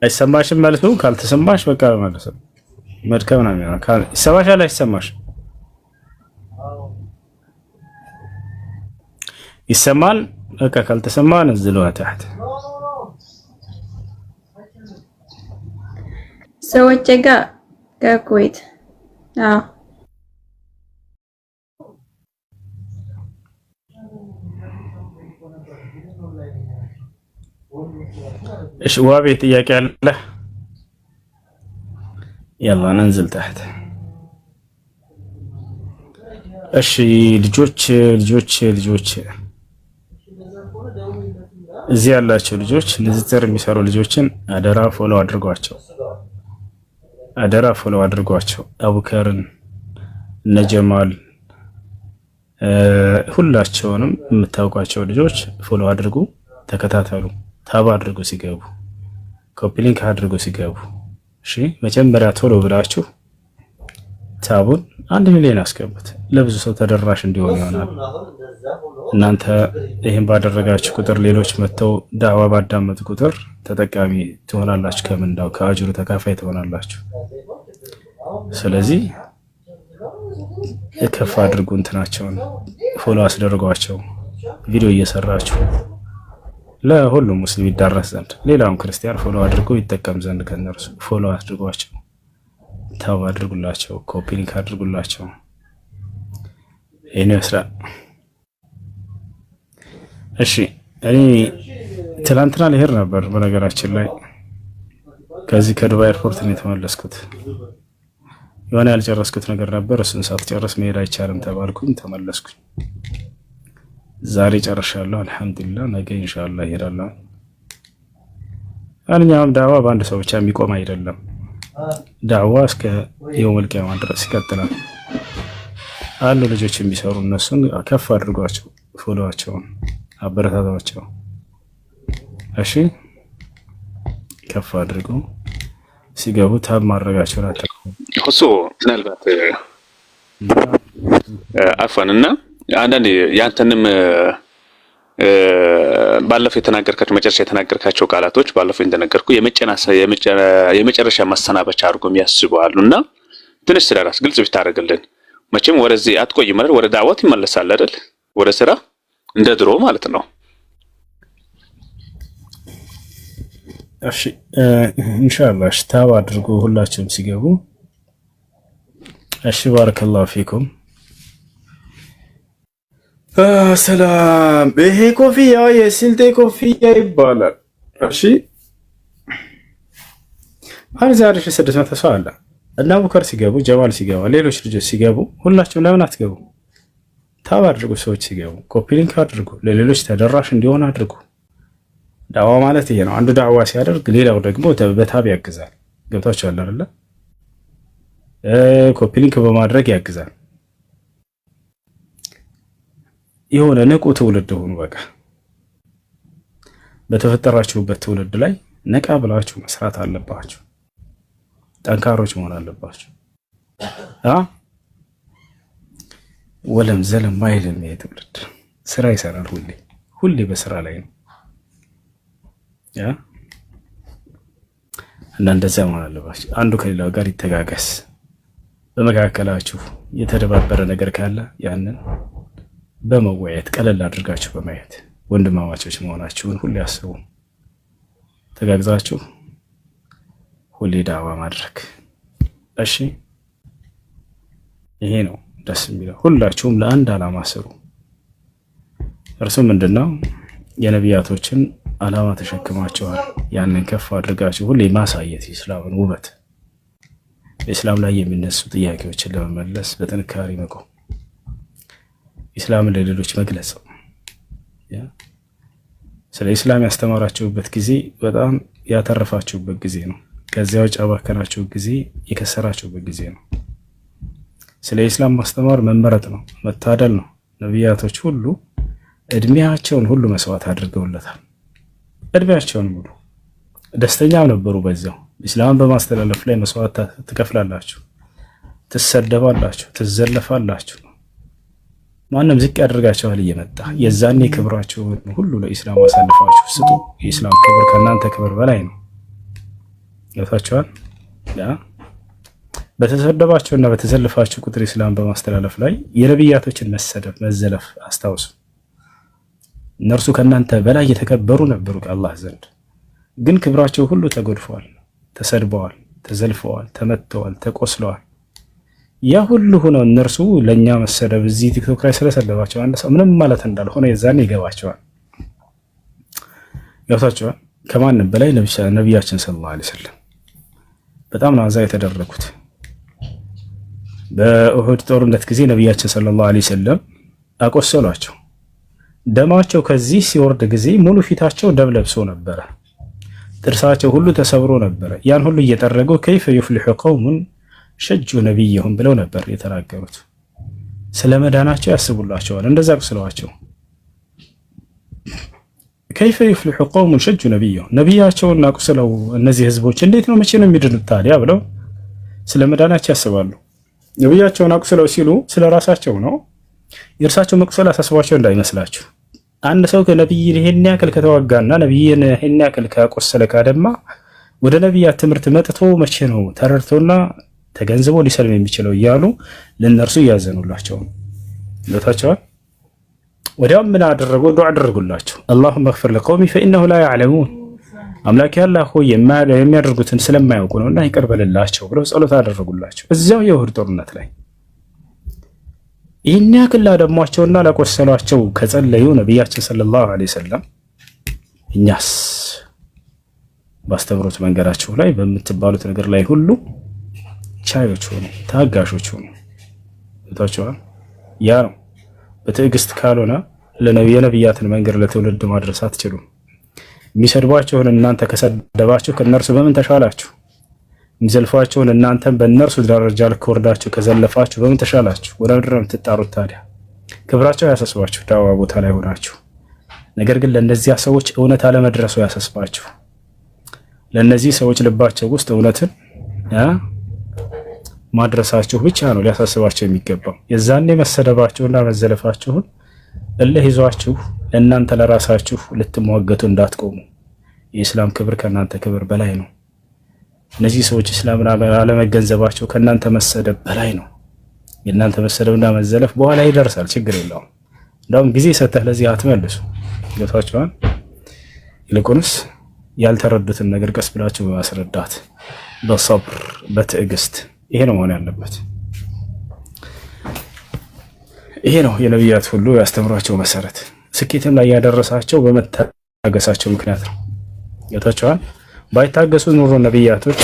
አይሰማሽም ማለት ነው። ካልተሰማሽ በቃ ማለት ነው መድከም ነው የሚሆነው። ይሰማሻል? አይሰማሽ? ይሰማል? በቃ ካልተሰማ ነዝለዋ ታህት ሰዎች ጋር ከኩዌት እሺ ዋቤ ጥያቄ አለ? يلا ننزل تحت። እሺ ልጆች እዚህ ያላችሁ ልጆች ንዝትር የሚሰሩ ልጆችን አደራ ፎሎ አድርጓቸው። አቡከርን ነጀማል ሁላቸውንም የምታውቋቸው ልጆች ፎሎ አድርጉ፣ ተከታተሉ፣ ታብ አድርጉ ሲገቡ፣ ኮፒ ሊንክ አድርጉ ሲገቡ። እሺ መጀመሪያ ቶሎ ብላችሁ ታቡን 1 ሚሊዮን አስገቡት። ለብዙ ሰው ተደራሽ እንዲሆን ይሆናል። እናንተ ይሄን ባደረጋችሁ ቁጥር ሌሎች መተው ዳዕዋ ባዳመጡ ቁጥር ተጠቃሚ ትሆናላችሁ። ከምንዳው ከአጅሩ ተካፋይ ትሆናላችሁ። ስለዚህ ከፍ አድርጉ፣ እንትናቸውን ፎሎ አስደርጓቸው። ቪዲዮ እየሰራችሁ ለሁሉም ሙስሊም ይዳረስ ዘንድ ሌላውን ክርስቲያን ፎሎ አድርጎ ይጠቀም ዘንድ ከነርሱ ፎሎ አድርጓቸው፣ ታብ አድርጉላቸው፣ ኮፒ ሊንክ አድርጉላቸው። ይሄን ይመስላል። እሺ እኔ ትላንትና ልሄድ ነበር በነገራችን ላይ ከዚህ ከዱባይ ኤርፖርት ነው የተመለስኩት። የሆነ ያልጨረስኩት ነገር ነበር። እሱን ሳትጨርስ መሄድ አይቻልም ተባልኩኝ፣ ተመለስኩኝ። ዛሬ ጨርሻለሁ አልሐምዱሊላህ። ነገ ኢንሻአላህ እሄዳለሁ። አንኛውም ዳዕዋ በአንድ ሰው ብቻ የሚቆም አይደለም። ዳዕዋ እስከ የውመል ቂያማ ድረስ ይቀጥላል። አሉ ልጆች የሚሰሩ እነሱን ከፍ አድርጓቸው፣ ፎሎዋቸውን አበረታታቸው። እሺ ከፍ አድርጉ። ሲገቡ ታብ ማድረጋቸውን አታውቁ። እሱ ምናልባት አፋንና አንዳንዴ ያንተንም ባለፈው የተናገርካቸው መጨረሻ የተናገርካቸው ቃላቶች ባለፈው እንደነገርኩ የመጨረሻ ማሰናበቻ አድርጎ የሚያስቡአሉና ትንሽ ስለራስ ግልጽ ብታደርግልን። መቼም ወደዚህ አትቆይም አይደል? ወደ ዳዕዋት ይመለሳል አይደል? ወደ ስራ እንደ ድሮ ማለት ነው። እሺ ኢንሻአላህ ታብ አድርጉ ሁላችሁም ሲገቡ። እሺ ባረከላሁ ፊኩም። ሰላም። ይሄ ኮፍያ የስልጤ ኮፍያ ይባላል። እሺ አሁን ዛሬ 600 ሰው አለ እና አቡከር ሲገቡ፣ ጀማል ሲገባ፣ ሌሎች ልጆች ሲገቡ ሁላችሁም ለምን አትገቡ? ታብ አድርጉ። ሰዎች ሲገቡ ኮፒ ሊንክ አድርጉ። ለሌሎች ተደራሽ እንዲሆን አድርጉ። ዳዋ ማለት ይሄ ነው። አንዱ ዳዋ ሲያደርግ ሌላው ደግሞ በታብ ያግዛል። ገብታችኋል አይደለ? ኮፒ ሊንክ በማድረግ ያግዛል። የሆነ ንቁ ትውልድ ሆኑ። በቃ በተፈጠራችሁበት ትውልድ ላይ ነቃ ብላችሁ መስራት አለባችሁ። ጠንካሮች መሆን አለባችሁ። ወለም ዘለም ማይልም ይሄ ትውልድ ስራ ይሰራል። ሁሌ በስራ ላይ ነው። እና እንደዛ መሆን አለባችሁ። አንዱ ከሌላው ጋር ይተጋገስ። በመካከላችሁ የተደባበረ ነገር ካለ ያንን በመወያየት ቀለል አድርጋችሁ በማየት ወንድማማቾች መሆናችሁን ሁሌ አስቡ። ተጋግዛችሁ ሁሌ ዳዋ ማድረግ። እሺ ይሄ ነው ደስ የሚለው። ሁላችሁም ለአንድ ዓላማ ስሩ። እርሱ ምንድነው? የነቢያቶችን ዓላማ ተሸክማችኋል። ያንን ከፍ አድርጋችሁ ሁሌ ማሳየት የእስላምን ውበት፣ በእስላም ላይ የሚነሱ ጥያቄዎችን ለመመለስ በጥንካሬ መቆም፣ ኢስላምን ለሌሎች መግለጽ። ስለ ኢስላም ያስተማራችሁበት ጊዜ በጣም ያተረፋችሁበት ጊዜ ነው። ከዚያ ውጭ አባከናችሁ ጊዜ የከሰራችሁበት ጊዜ ነው። ስለ ኢስላም ማስተማር መመረጥ ነው፣ መታደል ነው። ነቢያቶች ሁሉ እድሜያቸውን ሁሉ መስዋዕት አድርገውለታል። እድሜያቸውን ሙሉ ደስተኛም ነበሩ። በዚያው ኢስላምን በማስተላለፍ ላይ መስዋዕት ትከፍላላችሁ፣ ትሰደባላችሁ፣ ትዘለፋላችሁ። ማንም ዝቅ ያደርጋችኋል እየመጣ የዛኔ ክብራችሁን ሁሉ ለኢስላም አሳልፋችሁ ስጡ። የኢስላም ክብር ከእናንተ ክብር በላይ ነው። ገብታችኋል? በተሰደባችሁና በተዘለፋችሁ ቁጥር ኢስላም በማስተላለፍ ላይ የነቢያቶችን መሰደብ መዘለፍ አስታውሱ። እነርሱ ከእናንተ በላይ የተከበሩ ነበሩ ከአላህ ዘንድ፣ ግን ክብራቸው ሁሉ ተጎድፈዋል፣ ተሰድበዋል፣ ተዘልፈዋል፣ ተመተዋል፣ ተቆስለዋል። ያ ሁሉ ሆኖ እነርሱ ለኛ መሰደብ እዚህ ቲክቶክ ላይ ስለሰደባቸው አንድ ሰው ምንም ማለት እንዳልሆነ የዛኔ ይገባቸዋል። ገብታችኋል? ከማንም በላይ ነቢያችን ሰለላሁ ዐለይሂ ወሰለም በጣም ነው አዛ የተደረጉት። በኡሁድ ጦርነት ጊዜ ነቢያችን ሰለላሁ ዐለይሂ ወሰለም አቆሰሏቸው። ደማቸው ከዚህ ሲወርድ ጊዜ ሙሉ ፊታቸው ደም ለብሶ ነበረ። ጥርሳቸው ሁሉ ተሰብሮ ነበረ። ያን ሁሉ እየጠረጉ ከይፈ ይፍሊሑ ቀውሙን ሸጁ ነቢይሁም ብለው ነበር የተናገሩት። ስለ መዳናቸው ያስቡላቸዋል። እንደዛ አቁስለዋቸው ከይፈ ይፍሊሑ ቀውሙን ሸጁ ነቢይሁም፣ ነቢያቸውን አቁስለው እነዚህ ህዝቦች እንዴት ነው መቼ ነው የሚድኑት ታዲያ ብለው ስለ መዳናቸው ያስባሉ። ነቢያቸውን አቁስለው ሲሉ ስለ ራሳቸው ነው። የእርሳቸው መቁሰል አሳስቧቸው እንዳይመስላችሁ። አንድ ሰው ከነቢይን ይሄን ያክል ከተዋጋና ነቢይን ይሄን ያክል ካቆሰለ ካደማ ወደ ነቢያት ትምህርት መጥቶ መቼ ነው ተረድቶና ተገንዝቦ ሊሰልም የሚችለው እያሉ ለነርሱ እያዘኑላቸው ለታቸዋል። ወዲያውም ምን አደረጉ? ዱዓ አደረጉላቸው። አላሁመ እግፊር ለቀውሚ ፈኢነሁ ላ ያዕለሙን፣ አምላኬ አላህ ሆይ የሚያደርጉትን ስለማያውቁ ነውና ይቅር በልላቸው ብለው ጸሎት አደረጉላቸው። እዚያው የኡሁድ ጦርነት ላይ ይህን ያክል ላደሟቸውና ላቆሰሏቸው ከጸለዩ ነቢያችን ሰለላሁ ዐለይሂ ወሰለም እኛስ ባስተምሮት መንገዳቸው ላይ በምትባሉት ነገር ላይ ሁሉ ቻዮች ሆኑ፣ ታጋሾች ሆኑ። ታቸዋል። ያ ነው በትዕግስት ካልሆነ የነቢያትን መንገድ ለትውልድ ማድረስ አትችሉም። የሚሰድቧቸውን እናንተ ከሰደባችሁ ከነርሱ በምን ተሻላችሁ? የሚዘልፏቸውን እናንተን በእነርሱ ደረጃ ልክ ወርዳችሁ ከዘለፋችሁ በምን ተሻላችሁ? ወደ ምድር ነው የምትጣሩት። ታዲያ ክብራቸው ያሳስባችሁ ዳዋ ቦታ ላይ ሆናችሁ። ነገር ግን ለእነዚያ ሰዎች እውነት አለመድረሱ ያሳስባችሁ። ለእነዚህ ሰዎች ልባቸው ውስጥ እውነትን ማድረሳችሁ ብቻ ነው ሊያሳስባቸው የሚገባው። የዛኔ መሰደባችሁና መዘለፋችሁን እልህ ይዟችሁ ለእናንተ ለራሳችሁ ልትሟገቱ እንዳትቆሙ። የኢስላም ክብር ከእናንተ ክብር በላይ ነው። እነዚህ ሰዎች እስላምን አለመገንዘባቸው ከእናንተ መሰደብ በላይ ነው። የእናንተ መሰደብና መዘለፍ በኋላ ይደርሳል፣ ችግር የለውም። እንደውም ጊዜ ሰተህ ለዚህ አትመልሱ። ገብታችኋል? ይልቁንስ ያልተረዱትን ነገር ቀስ ብላችሁ በማስረዳት በሰብር በትዕግስት፣ ይሄ ነው መሆን ያለበት። ይሄ ነው የነቢያት ሁሉ ያስተምሯቸው መሰረት። ስኬትም ላይ ያደረሳቸው በመታገሳቸው ምክንያት ነው። ገብታችኋል? ባይታገሱ ኑሮ ነቢያቶች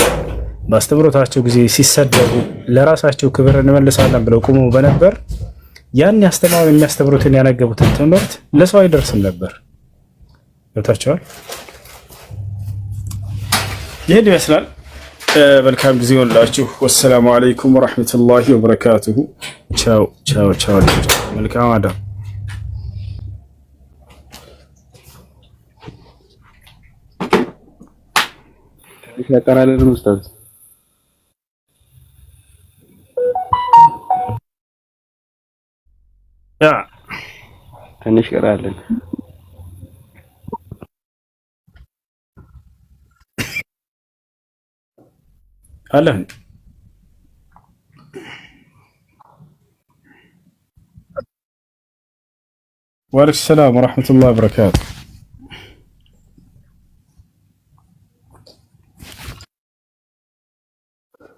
በአስተምሮታቸው ጊዜ ሲሰደቡ ለራሳቸው ክብር እንመልሳለን ብለው ቁመው በነበር ያን ያስተማሩ የሚያስተምሩትን ያነገቡትን ትምህርት ለሰው አይደርስም ነበር። ገብታችኋል? ይሄን ይመስላል። መልካም ጊዜ ይሁንላችሁ። ወሰላሙ አለይኩም ወራህመቱላሂ ወበረካቱሁ። ቻው ቻው ቻው። መልካም አዳር። ያቀራለን ኡስታዝ ያ ትንሽ ቀራለን። አለን ወአለይኩም ሰላም ወራህመቱላሂ ወበረካቱ።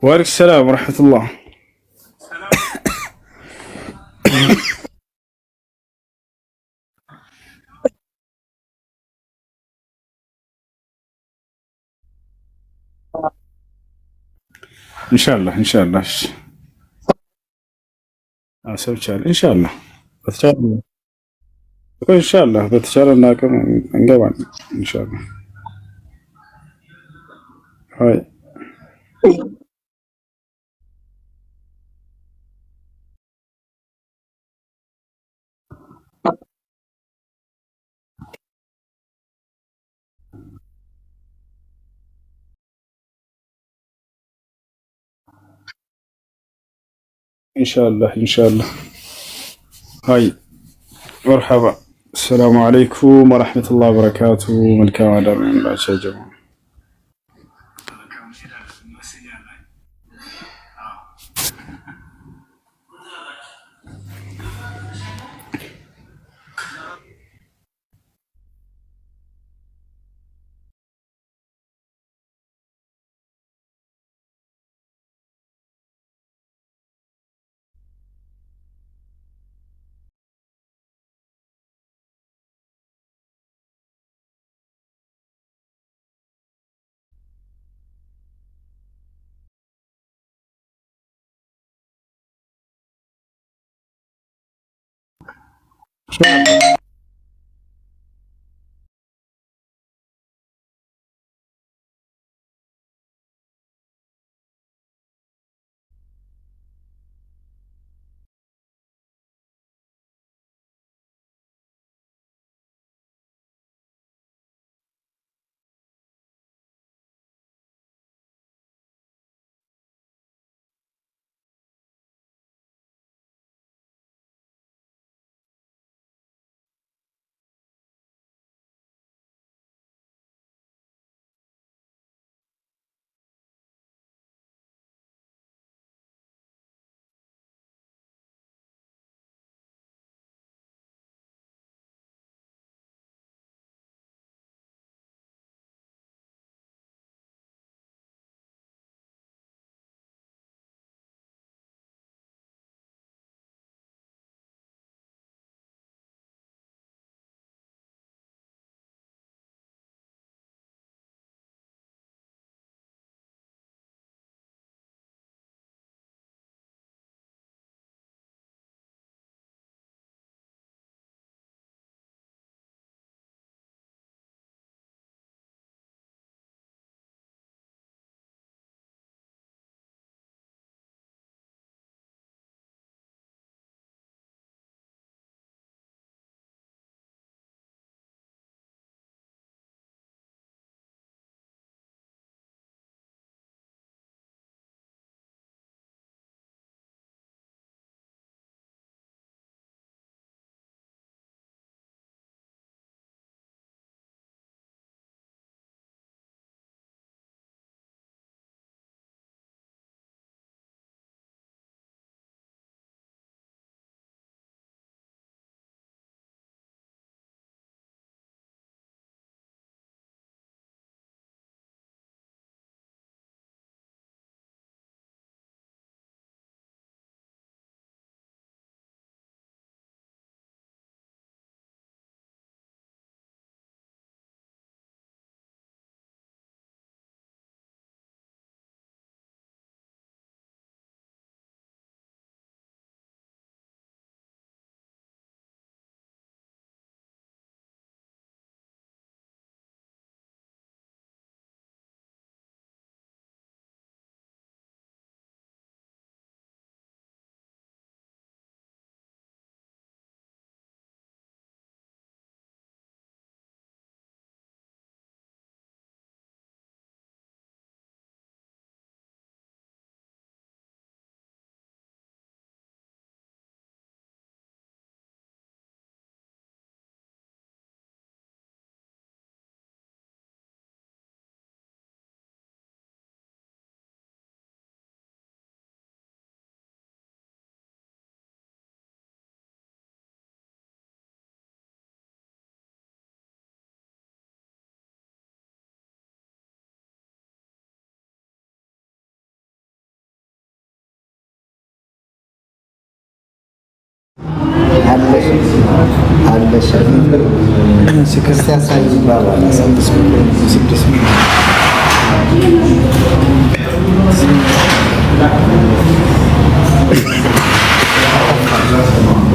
ወአለይኩም ሰላም ወራህመቱላህ። ኢንሻአላህ ኢንሻአላህ ሰብቻለሁ። ኢንሻአላህ በተቻለ አቅም እንገባለን። ኢንሻአላህ አይ ኢንሻአላህ هاي مرحبا. السلام عليكم ورحمة الله وبركاته. መልካም አዳር ይሁንላችሁ يا جماعة.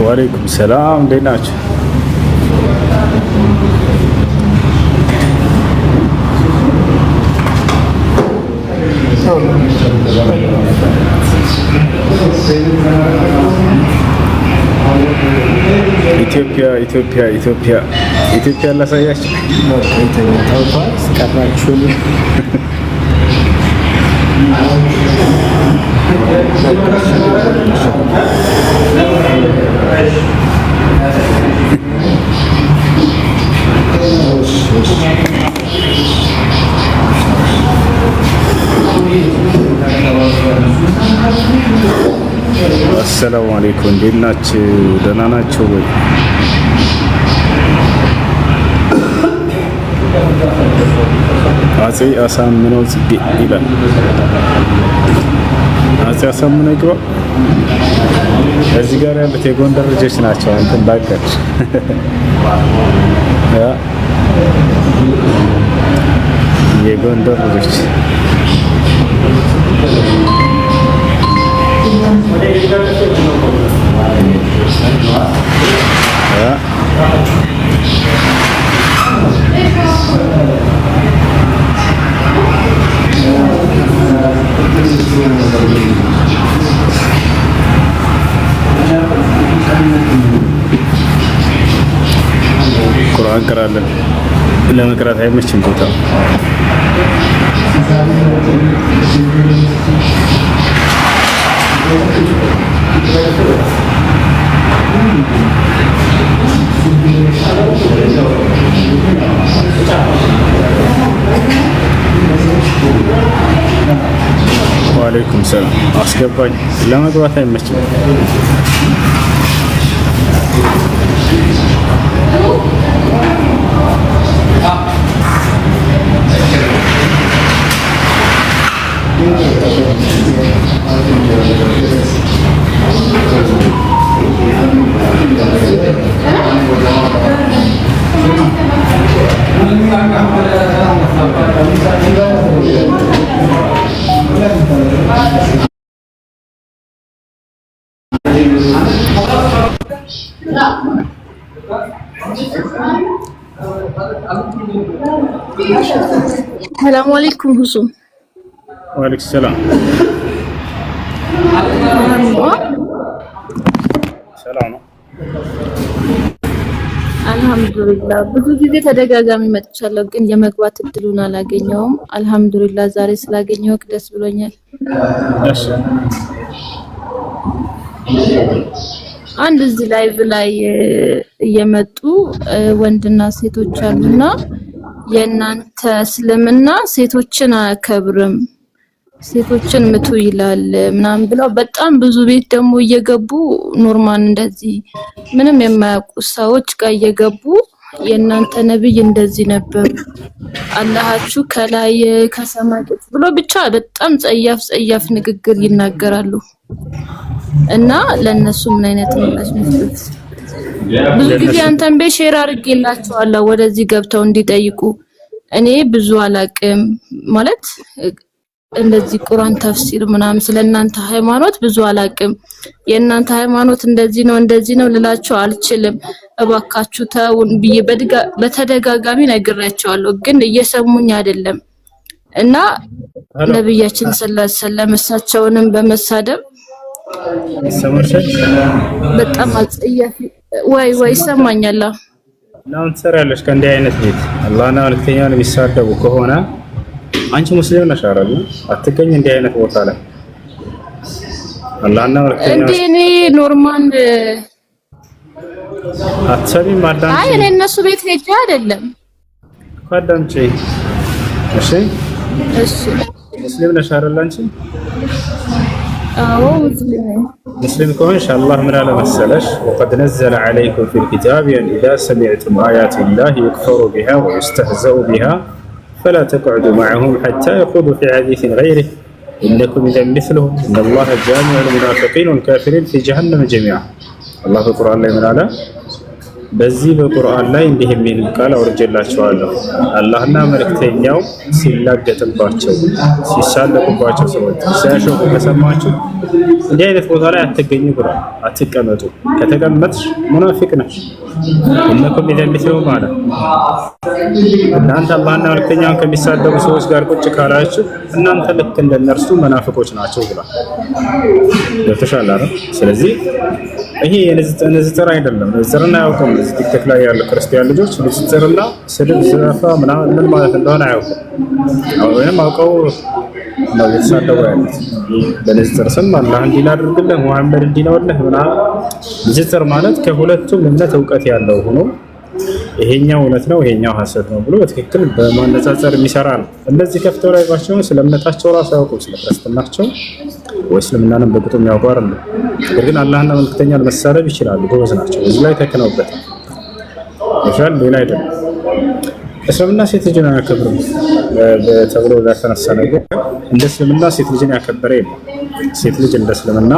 ወአለይኩም ሰላም እንዴት ናችሁ? ኢትዮጵያ ላሳያችሁ አሰላሙ አለይኩም እንዴት ናችሁ? ደህና ናችሁ ወይ? አፄ አሳምነው ጽጌ ይላል። አፄ አሳምነው ይግባ። እዚህ ጋር ያሉት የጎንደር ልጆች ናቸው። እንትን ባቀር የጎንደር ልጆች ቁርአን ቀራለን። ለመቅራት አይመችም ቦታ ወአለይኩም ሰላም አስገባኝ። ለመግባት አይመችም። ሰላም አለይኩም ሁሱ። ወአለይኩም ሰላም ሰላም ነው። አልহামዱሊላህ ብዙ ጊዜ ተደጋጋሚ መጥቻለሁ፣ ግን የመግባት እድሉን አላገኘውም። አልহামዱሊላህ ዛሬ ስላገኘው ደስ ብሎኛል። እሺ አንድ እዚህ ላይቭ ላይ እየመጡ ወንድና ሴቶች አሉና የእናንተ እስልምና ሴቶችን አያከብርም፣ ሴቶችን ምቱ ይላል ምናምን ብለው በጣም ብዙ ቤት ደግሞ እየገቡ ኖርማል እንደዚህ ምንም የማያውቁ ሰዎች ጋር እየገቡ የእናንተ ነብይ እንደዚህ ነበሩ፣ አላሃችሁ ከላይ ከሰማይ ብሎ ብቻ በጣም ጸያፍ ንግግር ይናገራሉ። እና ለነሱ ምን አይነት ምላሽ መስጠት? ብዙ ጊዜ አንተን በሼር አድርጌላቸዋለሁ ወደዚህ ገብተው እንዲጠይቁ። እኔ ብዙ አላቅም ማለት እንደዚህ ቁርአን ተፍሲር ምናምን ስለናንተ ሃይማኖት ብዙ አላቅም። የእናንተ ሃይማኖት እንደዚህ ነው ልላቸው አልችልም። እባካችሁ ተውን ብዬ በተደጋጋሚ ነግራቸዋለሁ፣ ግን እየሰሙኝ አይደለም። እና ነብያችን ሰለላሁ ዐለይሂ ወሰለም እሳቸውንም በመሳደብ በጣም አጸያፊ ወይ ሰማኛላ ነው እንሰራለሽ ከእንዲህ አይነት ቤት አላህና መልእክተኛውን የሚሳደቡ ከሆነ አንቺ ሙስሊም ነሽ አይደል? አትገኝ እንዲህ አይነት ቦታ ላይ አላህና መልእክተኛው እንዴ እኔ ኖርማል አትሰሚም? አዳምጪ። አይ እኔ እነሱ ቤት ሄጄ አይደለም አዳምጪ። እሺ ሙስሊም ነሽ አይደል አንቺ? አዎ مسلم كون إن شاء الله من على مسألة وقد نزل عليكم في الكتاب أن إذا سمعتم آيات الله يكفر بها ويستهزأ بها فلا تقعدوا معهم حتى يخوضوا في حديث غيره إنكم إذا مثلهم إن الله جامع المنافقين والكافرين في جهنم جميعا አላህ በቁርአን ላይ ምን አለ? በዚህ በቁርአን ላይ እንዲህ የሚል ቃል አውርጄላችኋለሁ አላህና መልእክተኛው ሲላገጥባቸው ሲሳለቁባቸው ሰዎች ሲያሾፉ ከሰማችሁ እንዲህ አይነት ቦታ ላይ አትገኙ ብሏል። አትቀመጡ፣ ከተቀመጥሽ ሙናፊቅ ነሽ። እነኩም ይደልሰው ማለት እናንተ አላህና መልእክተኛውን ከሚሳደቡ ሰዎች ጋር ቁጭ ካላችሁ እናንተ ልክ እንደነርሱ መናፍቆች ናቸው ብሏል። ገብቶሻል አይደል? ስለዚህ ይሄ ንጽጽር አይደለም። ንጽጽርና ያውቁም እዚህ ቲክቶክ ላይ ያሉ ክርስቲያን ልጆች ንጽጽርና ስድብ ዘረፋ ምናምን ምን ማለት እንደሆነ አያውቁም። ወይም አውቀው ነው የተሳደቡ ያሉት። በንጽጽር ስም አላህ እንዲህ ላድርግልህ ሙሐመድ እንዲህ ነውልህ ምናምን። ንጽጽር ማለት ከሁለቱም እምነት እውቀት ያለው ሆኖ ይሄኛው እውነት ነው ይሄኛው ሐሰት ነው ብሎ በትክክል በማነጻጸር የሚሰራ ነው። እነዚህ ከፍተው ላይ ባቸው ስለ እምነታቸው ራሱ አያውቁም፣ ስለ ክርስትናቸው ወይ እስልምናንም በቁጡ የሚያውቁ አይደለም። ነገር ግን አላህና መልእክተኛን መሳደብ ይችላሉ፣ ጎበዝ ናቸው። እዚህ ላይ ተከነውበት ይሻል ሌላ አይደለም። እስልምና ሴት ልጅን አያከብርም ተብሎ ለተነሳ ነገር እንደ እስልምና ሴት ልጅን ያከበረ የለም። ሴት ልጅ እንደ እስልምና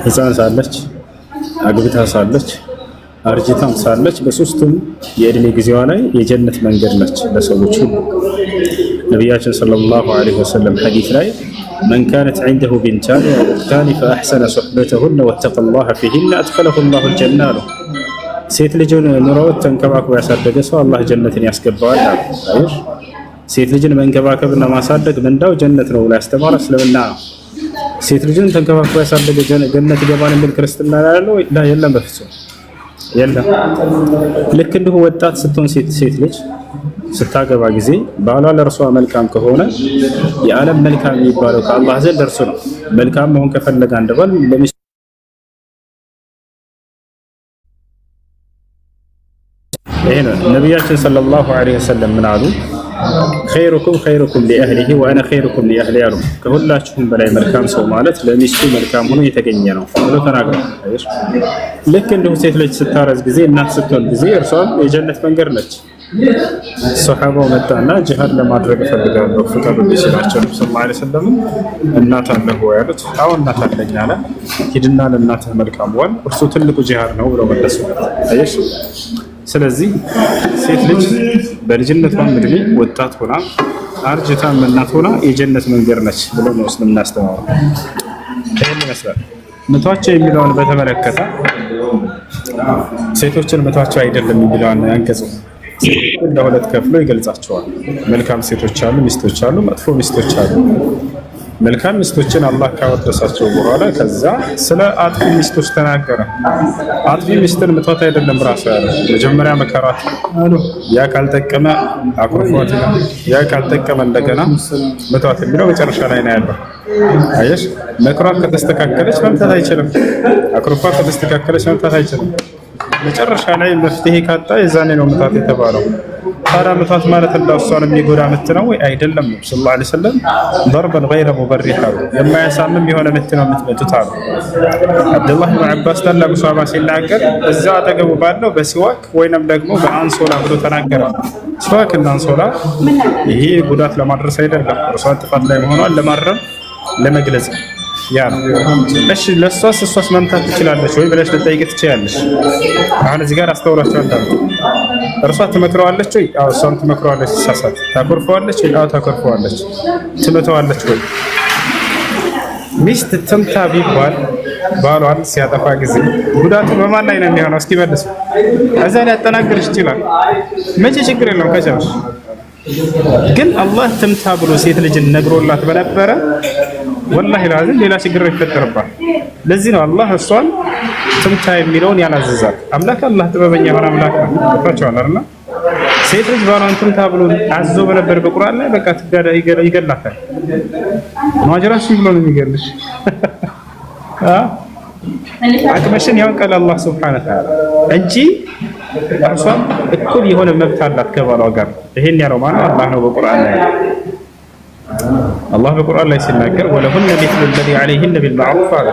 ሕፃን ሳለች አግብታ ሳለች አርጅታም ሳለች በሶስቱም የእድሜ ጊዜዋ ላይ የጀነት መንገድ ነች ለሰዎች ሁሉ። ነቢያችን ሰለላሁ ዐለይሂ ወሰለም ሐዲስ ላይ መን ካነት ዐንደሁ ቢንታን ወኡኽታን ፈአሕሰነ ሱሕበተሁነ ወተቀላሁ ፊሂነ አድኸለሁ ላሁ አልጀና አሉ። ሴት ልጅን ኑሮት ተንከባክቦ ያሳደገ ሰው አላህ ጀነትን ያስገባዋል አሉ። አይሽ ሴት ልጅን መንከባከብና ማሳደግ ምንዳው ጀነት ነው ብሎ ያስተማረ እስልምና ነው። ሴት ልጅን ተንከባክቦ ያሳደገ ገነት ይገባል የሚል ክርስትና ያለው የለም፣ በፍጹም የለም። ልክ እንዲሁ ወጣት ስትሆን ሴት ልጅ ስታገባ ጊዜ ባሏ ለእርሷ መልካም ከሆነ የዓለም መልካም የሚባለው ከአላህ ዘንድ እርሱ ነው። መልካም መሆን ከፈለገ አንድ ባል ለሚስቱ ይሄ ነው። ነቢያችን ሰለላሁ ዐለይሂ ወሰለም ምን አሉ? ኸይሩኩም ሊአህሊሂ ወአነ ኸይሩኩም ሊአህሊ አሉ። ከሁላችሁም በላይ መልካም ሰው ማለት ለሚስቱ መልካም ሆኖ የተገኘ ነው ብሎ ተናግረዋል። ልክ እንዲሁ ሴት ልጅ ስታረዝ ጊዜ እናት ስትሆን ጊዜ እርሷም የጀነት መንገድ ነች። ሶሐባው መጣና ጂሃድ ለማድረግ እፈልጋለሁ ፍቃዱ ሲላቸው ነብዩ ሰለላሁ ዐለይሂ ወሰለም እናት አለህ ወይ አሉት። አዎ እናት አለኝ አለ። ሂድና ለእናትህ መልካም ዋል፣ እርሱ ትልቁ ጂሃድ ነው ብለው መለሱለት። አየሽ። ስለዚህ ሴት ልጅ በልጅነቷም እድሜ ወጣት ሆና አርጅታም እናት ሆና የጀነት መንገድ ነች ብሎ ነው እስልምና ያስተማረው። ይሄን ይመስላል። መቷቸው የሚለውን በተመለከተ ሴቶችን መቷቸው አይደለም የሚለውን አንቀጽ ለሁለት ከፍሎ ይገልጻቸዋል። መልካም ሴቶች አሉ፣ ሚስቶች አሉ፣ መጥፎ ሚስቶች አሉ። መልካም ሚስቶችን አላህ ካወደሳቸው በኋላ ከዛ ስለ አጥፊ ሚስቶች ተናገረ። አጥፊ ሚስትን መቷት አይደለም ራሱ ያለ መጀመሪያ መከራት አሉ። ያ ካልጠቀመ አኩርፏት፣ ያ ካልጠቀመ እንደገና መቷት የሚለው መጨረሻ ላይ ነው ያለው። አየሽ፣ መክሯት ከተስተካከለች መምታት አይችልም። አኩርፏት ከተስተካከለች መምታት አይችልም። መጨረሻ ላይ መፍትሄ ካጣ የዛኔ ነው መታት የተባለው። ታዲያ መታት ማለት እንዳውሷን የሚጎዳ ምት ነው ወይ? አይደለም። ሰለላሁ ዐለይሂ ወሰለም ضربا غير مبرح የማያሳምም የሆነ ምት ነው የምትመቱት አሉ። አብዱላህ ኢብኑ አባስ ታላቁ ሷሃባ ሲናገር እዛ አጠገቡ ባለው በሲዋክ ወይንም ደግሞ በአንሶላ ብሎ ተናገረ። ሲዋክ እና አንሶላ ይሄ ጉዳት ለማድረስ አይደለም፣ እርሷን ጥፋት ላይ መሆኗን ለማረም ለመግለጽ ያ ነው። እሺ እሷስ መምታት ትችላለች ወይ ብለሽ ልጠይቅ ትችያለሽ። አሁን እዚህ ጋር አስተውላችሁ አዳምጡ። እርሷ ትመክረዋለች ወይ? አዎ እሷም ትመክረዋለች። ሲሳሳት ታኮርፈዋለች ወይ? አዎ ታኮርፈዋለች። ትመታዋለች ወይ? ሚስት ትምታ ቢባል ባሏን ሲያጠፋ ጊዜ ጉዳቱ በማን ላይ ነው የሚሆነው? እስኪ መልሱ። እዛ ላይ ያጠናግርሽ ይችላል። መቼ ችግር የለውም ከቻልሽ። ግን አላህ ትምታ ብሎ ሴት ልጅን ነግሮላት በነበረ ወላሂ ላዚም ሌላ ችግር ይፈጠርባል። ለዚህ ነው አላህ እሷን ትምታ የሚለውን ያላዘዛት። አምላክ አላህ ጥበበኛ የሆነ አምላክ ነው። ታውቃላችሁ አይደል? ሴት ልጅ ባሏን ትምታ ብሎ አዞ በነበር በቁርአን ላይ በቃ ይገላታል። ማጅራሽ ብሎ ነው የሚገልሽ። አቅመሽን ያውቃል አላህ ሱብሓነሁ ወተዓላ እንጂ እርሷም እኩል የሆነ መብት አላት ከባሏ ጋር። ይሄን ያለው ማነው? አላህ ነው በቁርአን ላይ። አላህ በቁርአን ላይ ሲናገር ወለሁነ ሚስሉ الذي عليهن بالمعروف አለ።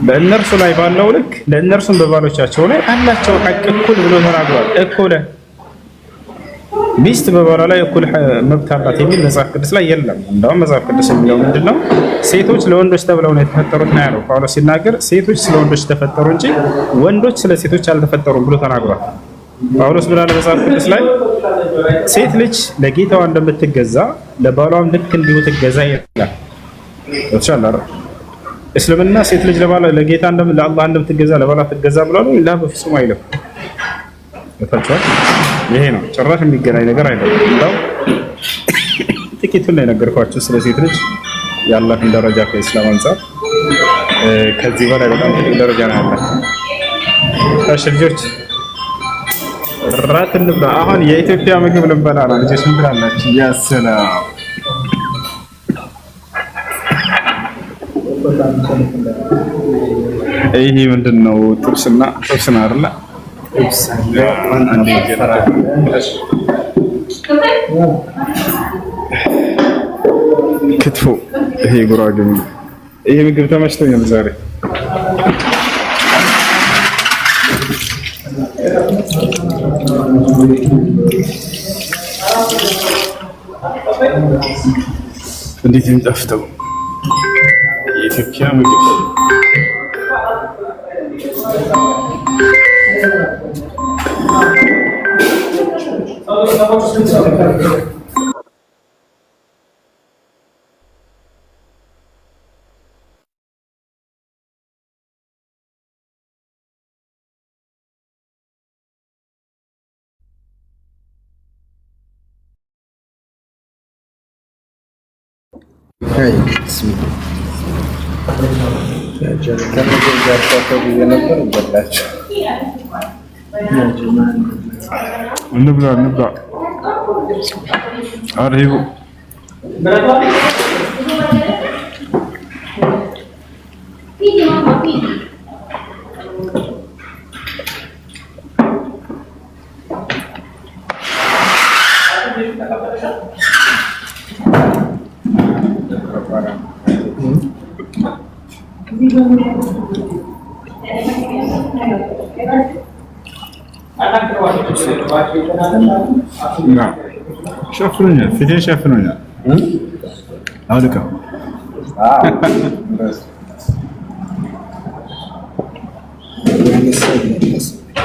በእነርሱ ላይ ባለው ልክ ለእነርሱም በባሎቻቸው ላይ አላቸው ሐቅ እኩል ብሎ ተናግሯል። እኩል ሚስት በባሏ ላይ እኩል መብት አላት የሚል መጽሐፍ ቅዱስ ላይ የለም። እንደውም መጽሐፍ ቅዱስ የሚለው ምንድነው? ሴቶች ለወንዶች ተብለው ነው የተፈጠሩት ነው ያለው ጳውሎስ ሲናገር፣ ሴቶች ስለ ወንዶች ተፈጠሩ እንጂ ወንዶች ስለ ሴቶች አልተፈጠሩም ብሎ ተናግሯል። ጳውሎስ ብላለ መጽሐፍ ቅዱስ ላይ ሴት ልጅ ለጌታዋ እንደምትገዛ ለባሏም ልክ እንዲሁ ትገዛ ይላል። ወጥቻለሁ። እስልምና ሴት ልጅ ለጌታ ለአላህ እንደምትገዛ ለባሏ ትገዛ ብሏል ወይ? በፍጹም አይልም። ወጥቻለሁ። ይሄ ነው ጭራሽ የሚገናኝ ነገር አይደለም። እንደው ጥቂቱን ላይ ነገርኳችሁ ስለ ሴት ልጅ ያላትን ደረጃ ከእስላም አንፃር። ከዚህ በላይ በጣም ትልቅ ደረጃ ነው ያላት። ታሽ ልጆች ራት እንብላ። አሁን የኢትዮጵያ ምግብ ልንበላ ነው። ልጆች ምን ትላላችሁ? ያሰላ ይሄ ምንድነው? ጥብስና አይደለ? ክትፎ ይሄ ጉራጌ ምግብ። ይሄ ምግብ ተመችቶኛል ዛሬ። እንዴት የሚጣፍጠው የኢትዮጵያ ምግብ! እንብላ አሪቡ شافرونيا فيديو شافرونيا هذاك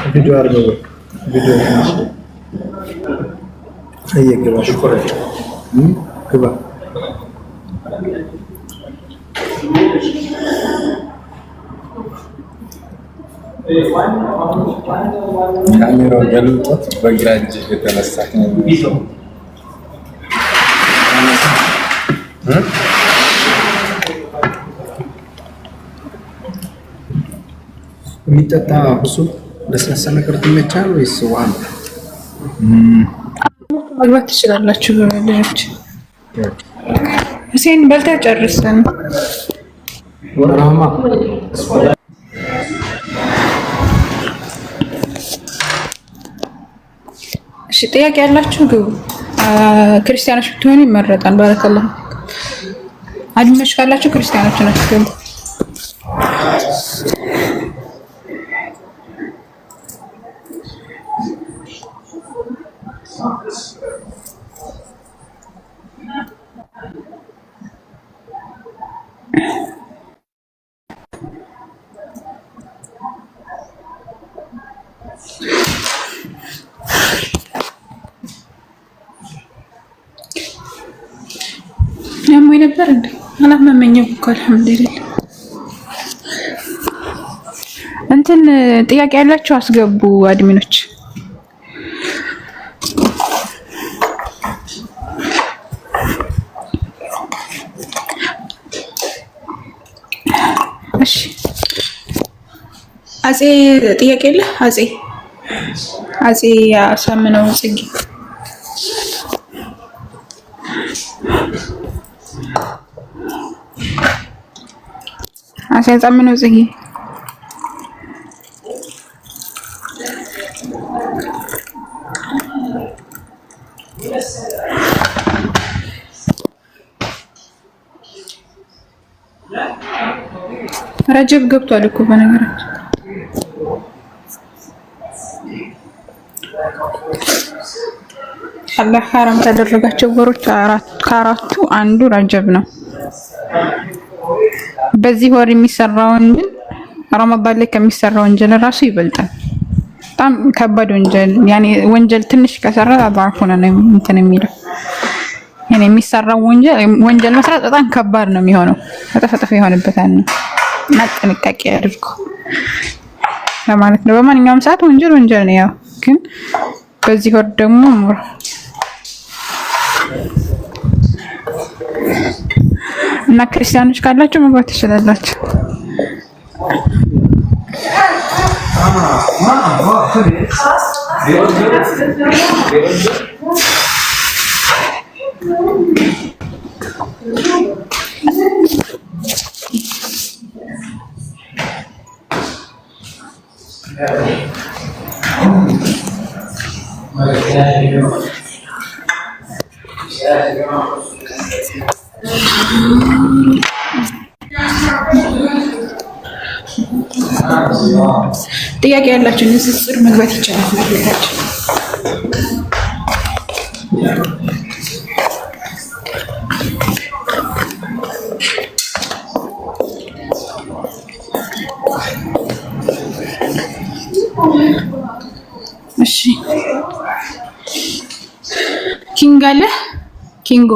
فيديو عربي فيديو هي كده شكرا كده ካሜራው ገልጦት በግራ እጅ የተነሳ የሚጠጣ ብዙ ለስላሳ ነገር ትመቻል ወይስ ውሃ ነው? መግባት ትችላላችሁ ልጆች። ሁሴን በልተህ ጨርሰን ወራማ እሺ፣ ጥያቄ ያላችሁ ግቡ። ክርስቲያኖች ብትሆኑ ይመረጣል። ባረከላሁ። አድሚኖች ካላችሁ ክርስቲያኖች ናችሁ ግቡ። ያሞኝ ነበር እንዴ? አላመመኝም እኮ አልሐምዱሊላህ። እንትን ጥያቄ ያላችሁ አስገቡ አድሚኖች። እሺ አጼ ጥያቄ የለ? አጼ ያሳምነው ጽጌ አሳምነው ጽጌ ረጀብ ገብቷል እኮ በነገራችን አላህ ሐራም ካደረጋቸው ወሮች ከአራቱ አንዱ ረጀብ ነው። በዚህ ወር የሚሰራው ወንጀል ረመዳን ላይ ከሚሰራው ወንጀል ራሱ ይበልጣል። በጣም ከባድ ወንጀል ያኔ ወንጀል ትንሽ ከሰራ አባርኩና ነው እንትን የሚለው ያኔ የሚሰራው ወንጀል መስራት በጣም ከባድ ነው የሚሆነው። ተፈጠፈ ይሆንበታል ነው እና ጥንቃቄ አድርጉ ለማለት ነው። በማንኛውም ሰዓት ወንጀል ነው ያው ግን በዚህ ወር ደግሞ እና ክርስቲያኖች ካላችሁ መግባት ትችላላችሁ። ጥያቄ ያላችሁ ንጽጽር መግባት ይቻላል ማለት እሺ ኪንግ አለ ኪንጎ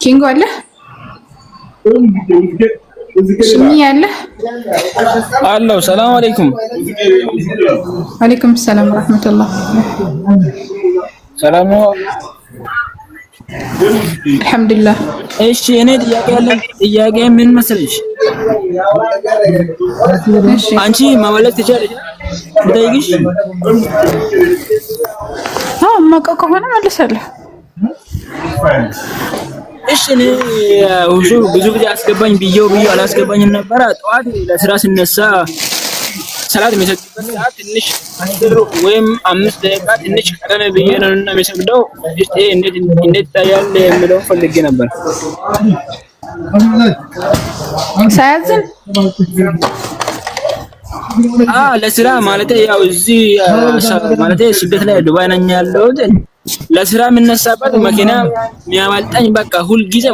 ኪንጎ አለ ሽኒ አለ አለው። ሰላም አለይኩም። ወአለይኩም ሰላም ወራህመቱላህ። ሰላም ነው። አልহামዱሊላህ። እሺ እኔ ጥያቄ ምን መሰለሽ? አንቺ ማመለክ ትችላለሽ ብታይግሽ? ማውቀው ከሆነ መልሳለሁ። እሺ እኔ ብዙ ጊዜ አስገባኝ ብዬው አላስገባኝም ነበር። ጠዋት ለስራ ስነሳ ሰላት የሚሰግድበት ሰዓት ትንሽ 10 ወይም 5 ደቂቃ ትንሽ ቀደም ብዬ ነውና የሚሰግደው። እስቲ እንዴት ይታያል የሚለውን ፈልጌ ነበር። ሳያዝን ለስራ ማለት ያው እዚህ ማለት ስደት ላይ ዱባይ ነኝ ያለሁት። ለስራ የምነሳበት መኪና የሚያመልጠኝ በቃ ሁል ጊዜ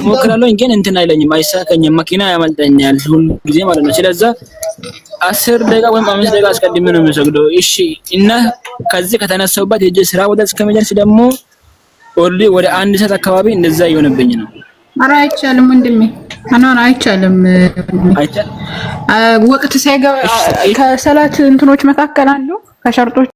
ሞክራለሁ ግን እንትን አይለኝም፣ አይሳካኝም። መኪና ያመልጠኛል ሁል ጊዜ ማለት ነው። ስለዚህ 10 ደቂቃ ወይም 5 ደቂቃ አስቀድሜ ነው የምሰግደው። እሺ እና ከዚህ ከተነሳሁበት የእጅ ስራ ቦታ እስከመጨረስ ደግሞ ወደ 1 ሰዓት አካባቢ እንደዛ ይሆንብኝ ነው። ኧረ አይቻልም ወንድሜ፣ አይቻልም። ወቅት ሳይገባ ከሰላት እንትኖች መካከል አንዱ ከሸርጦች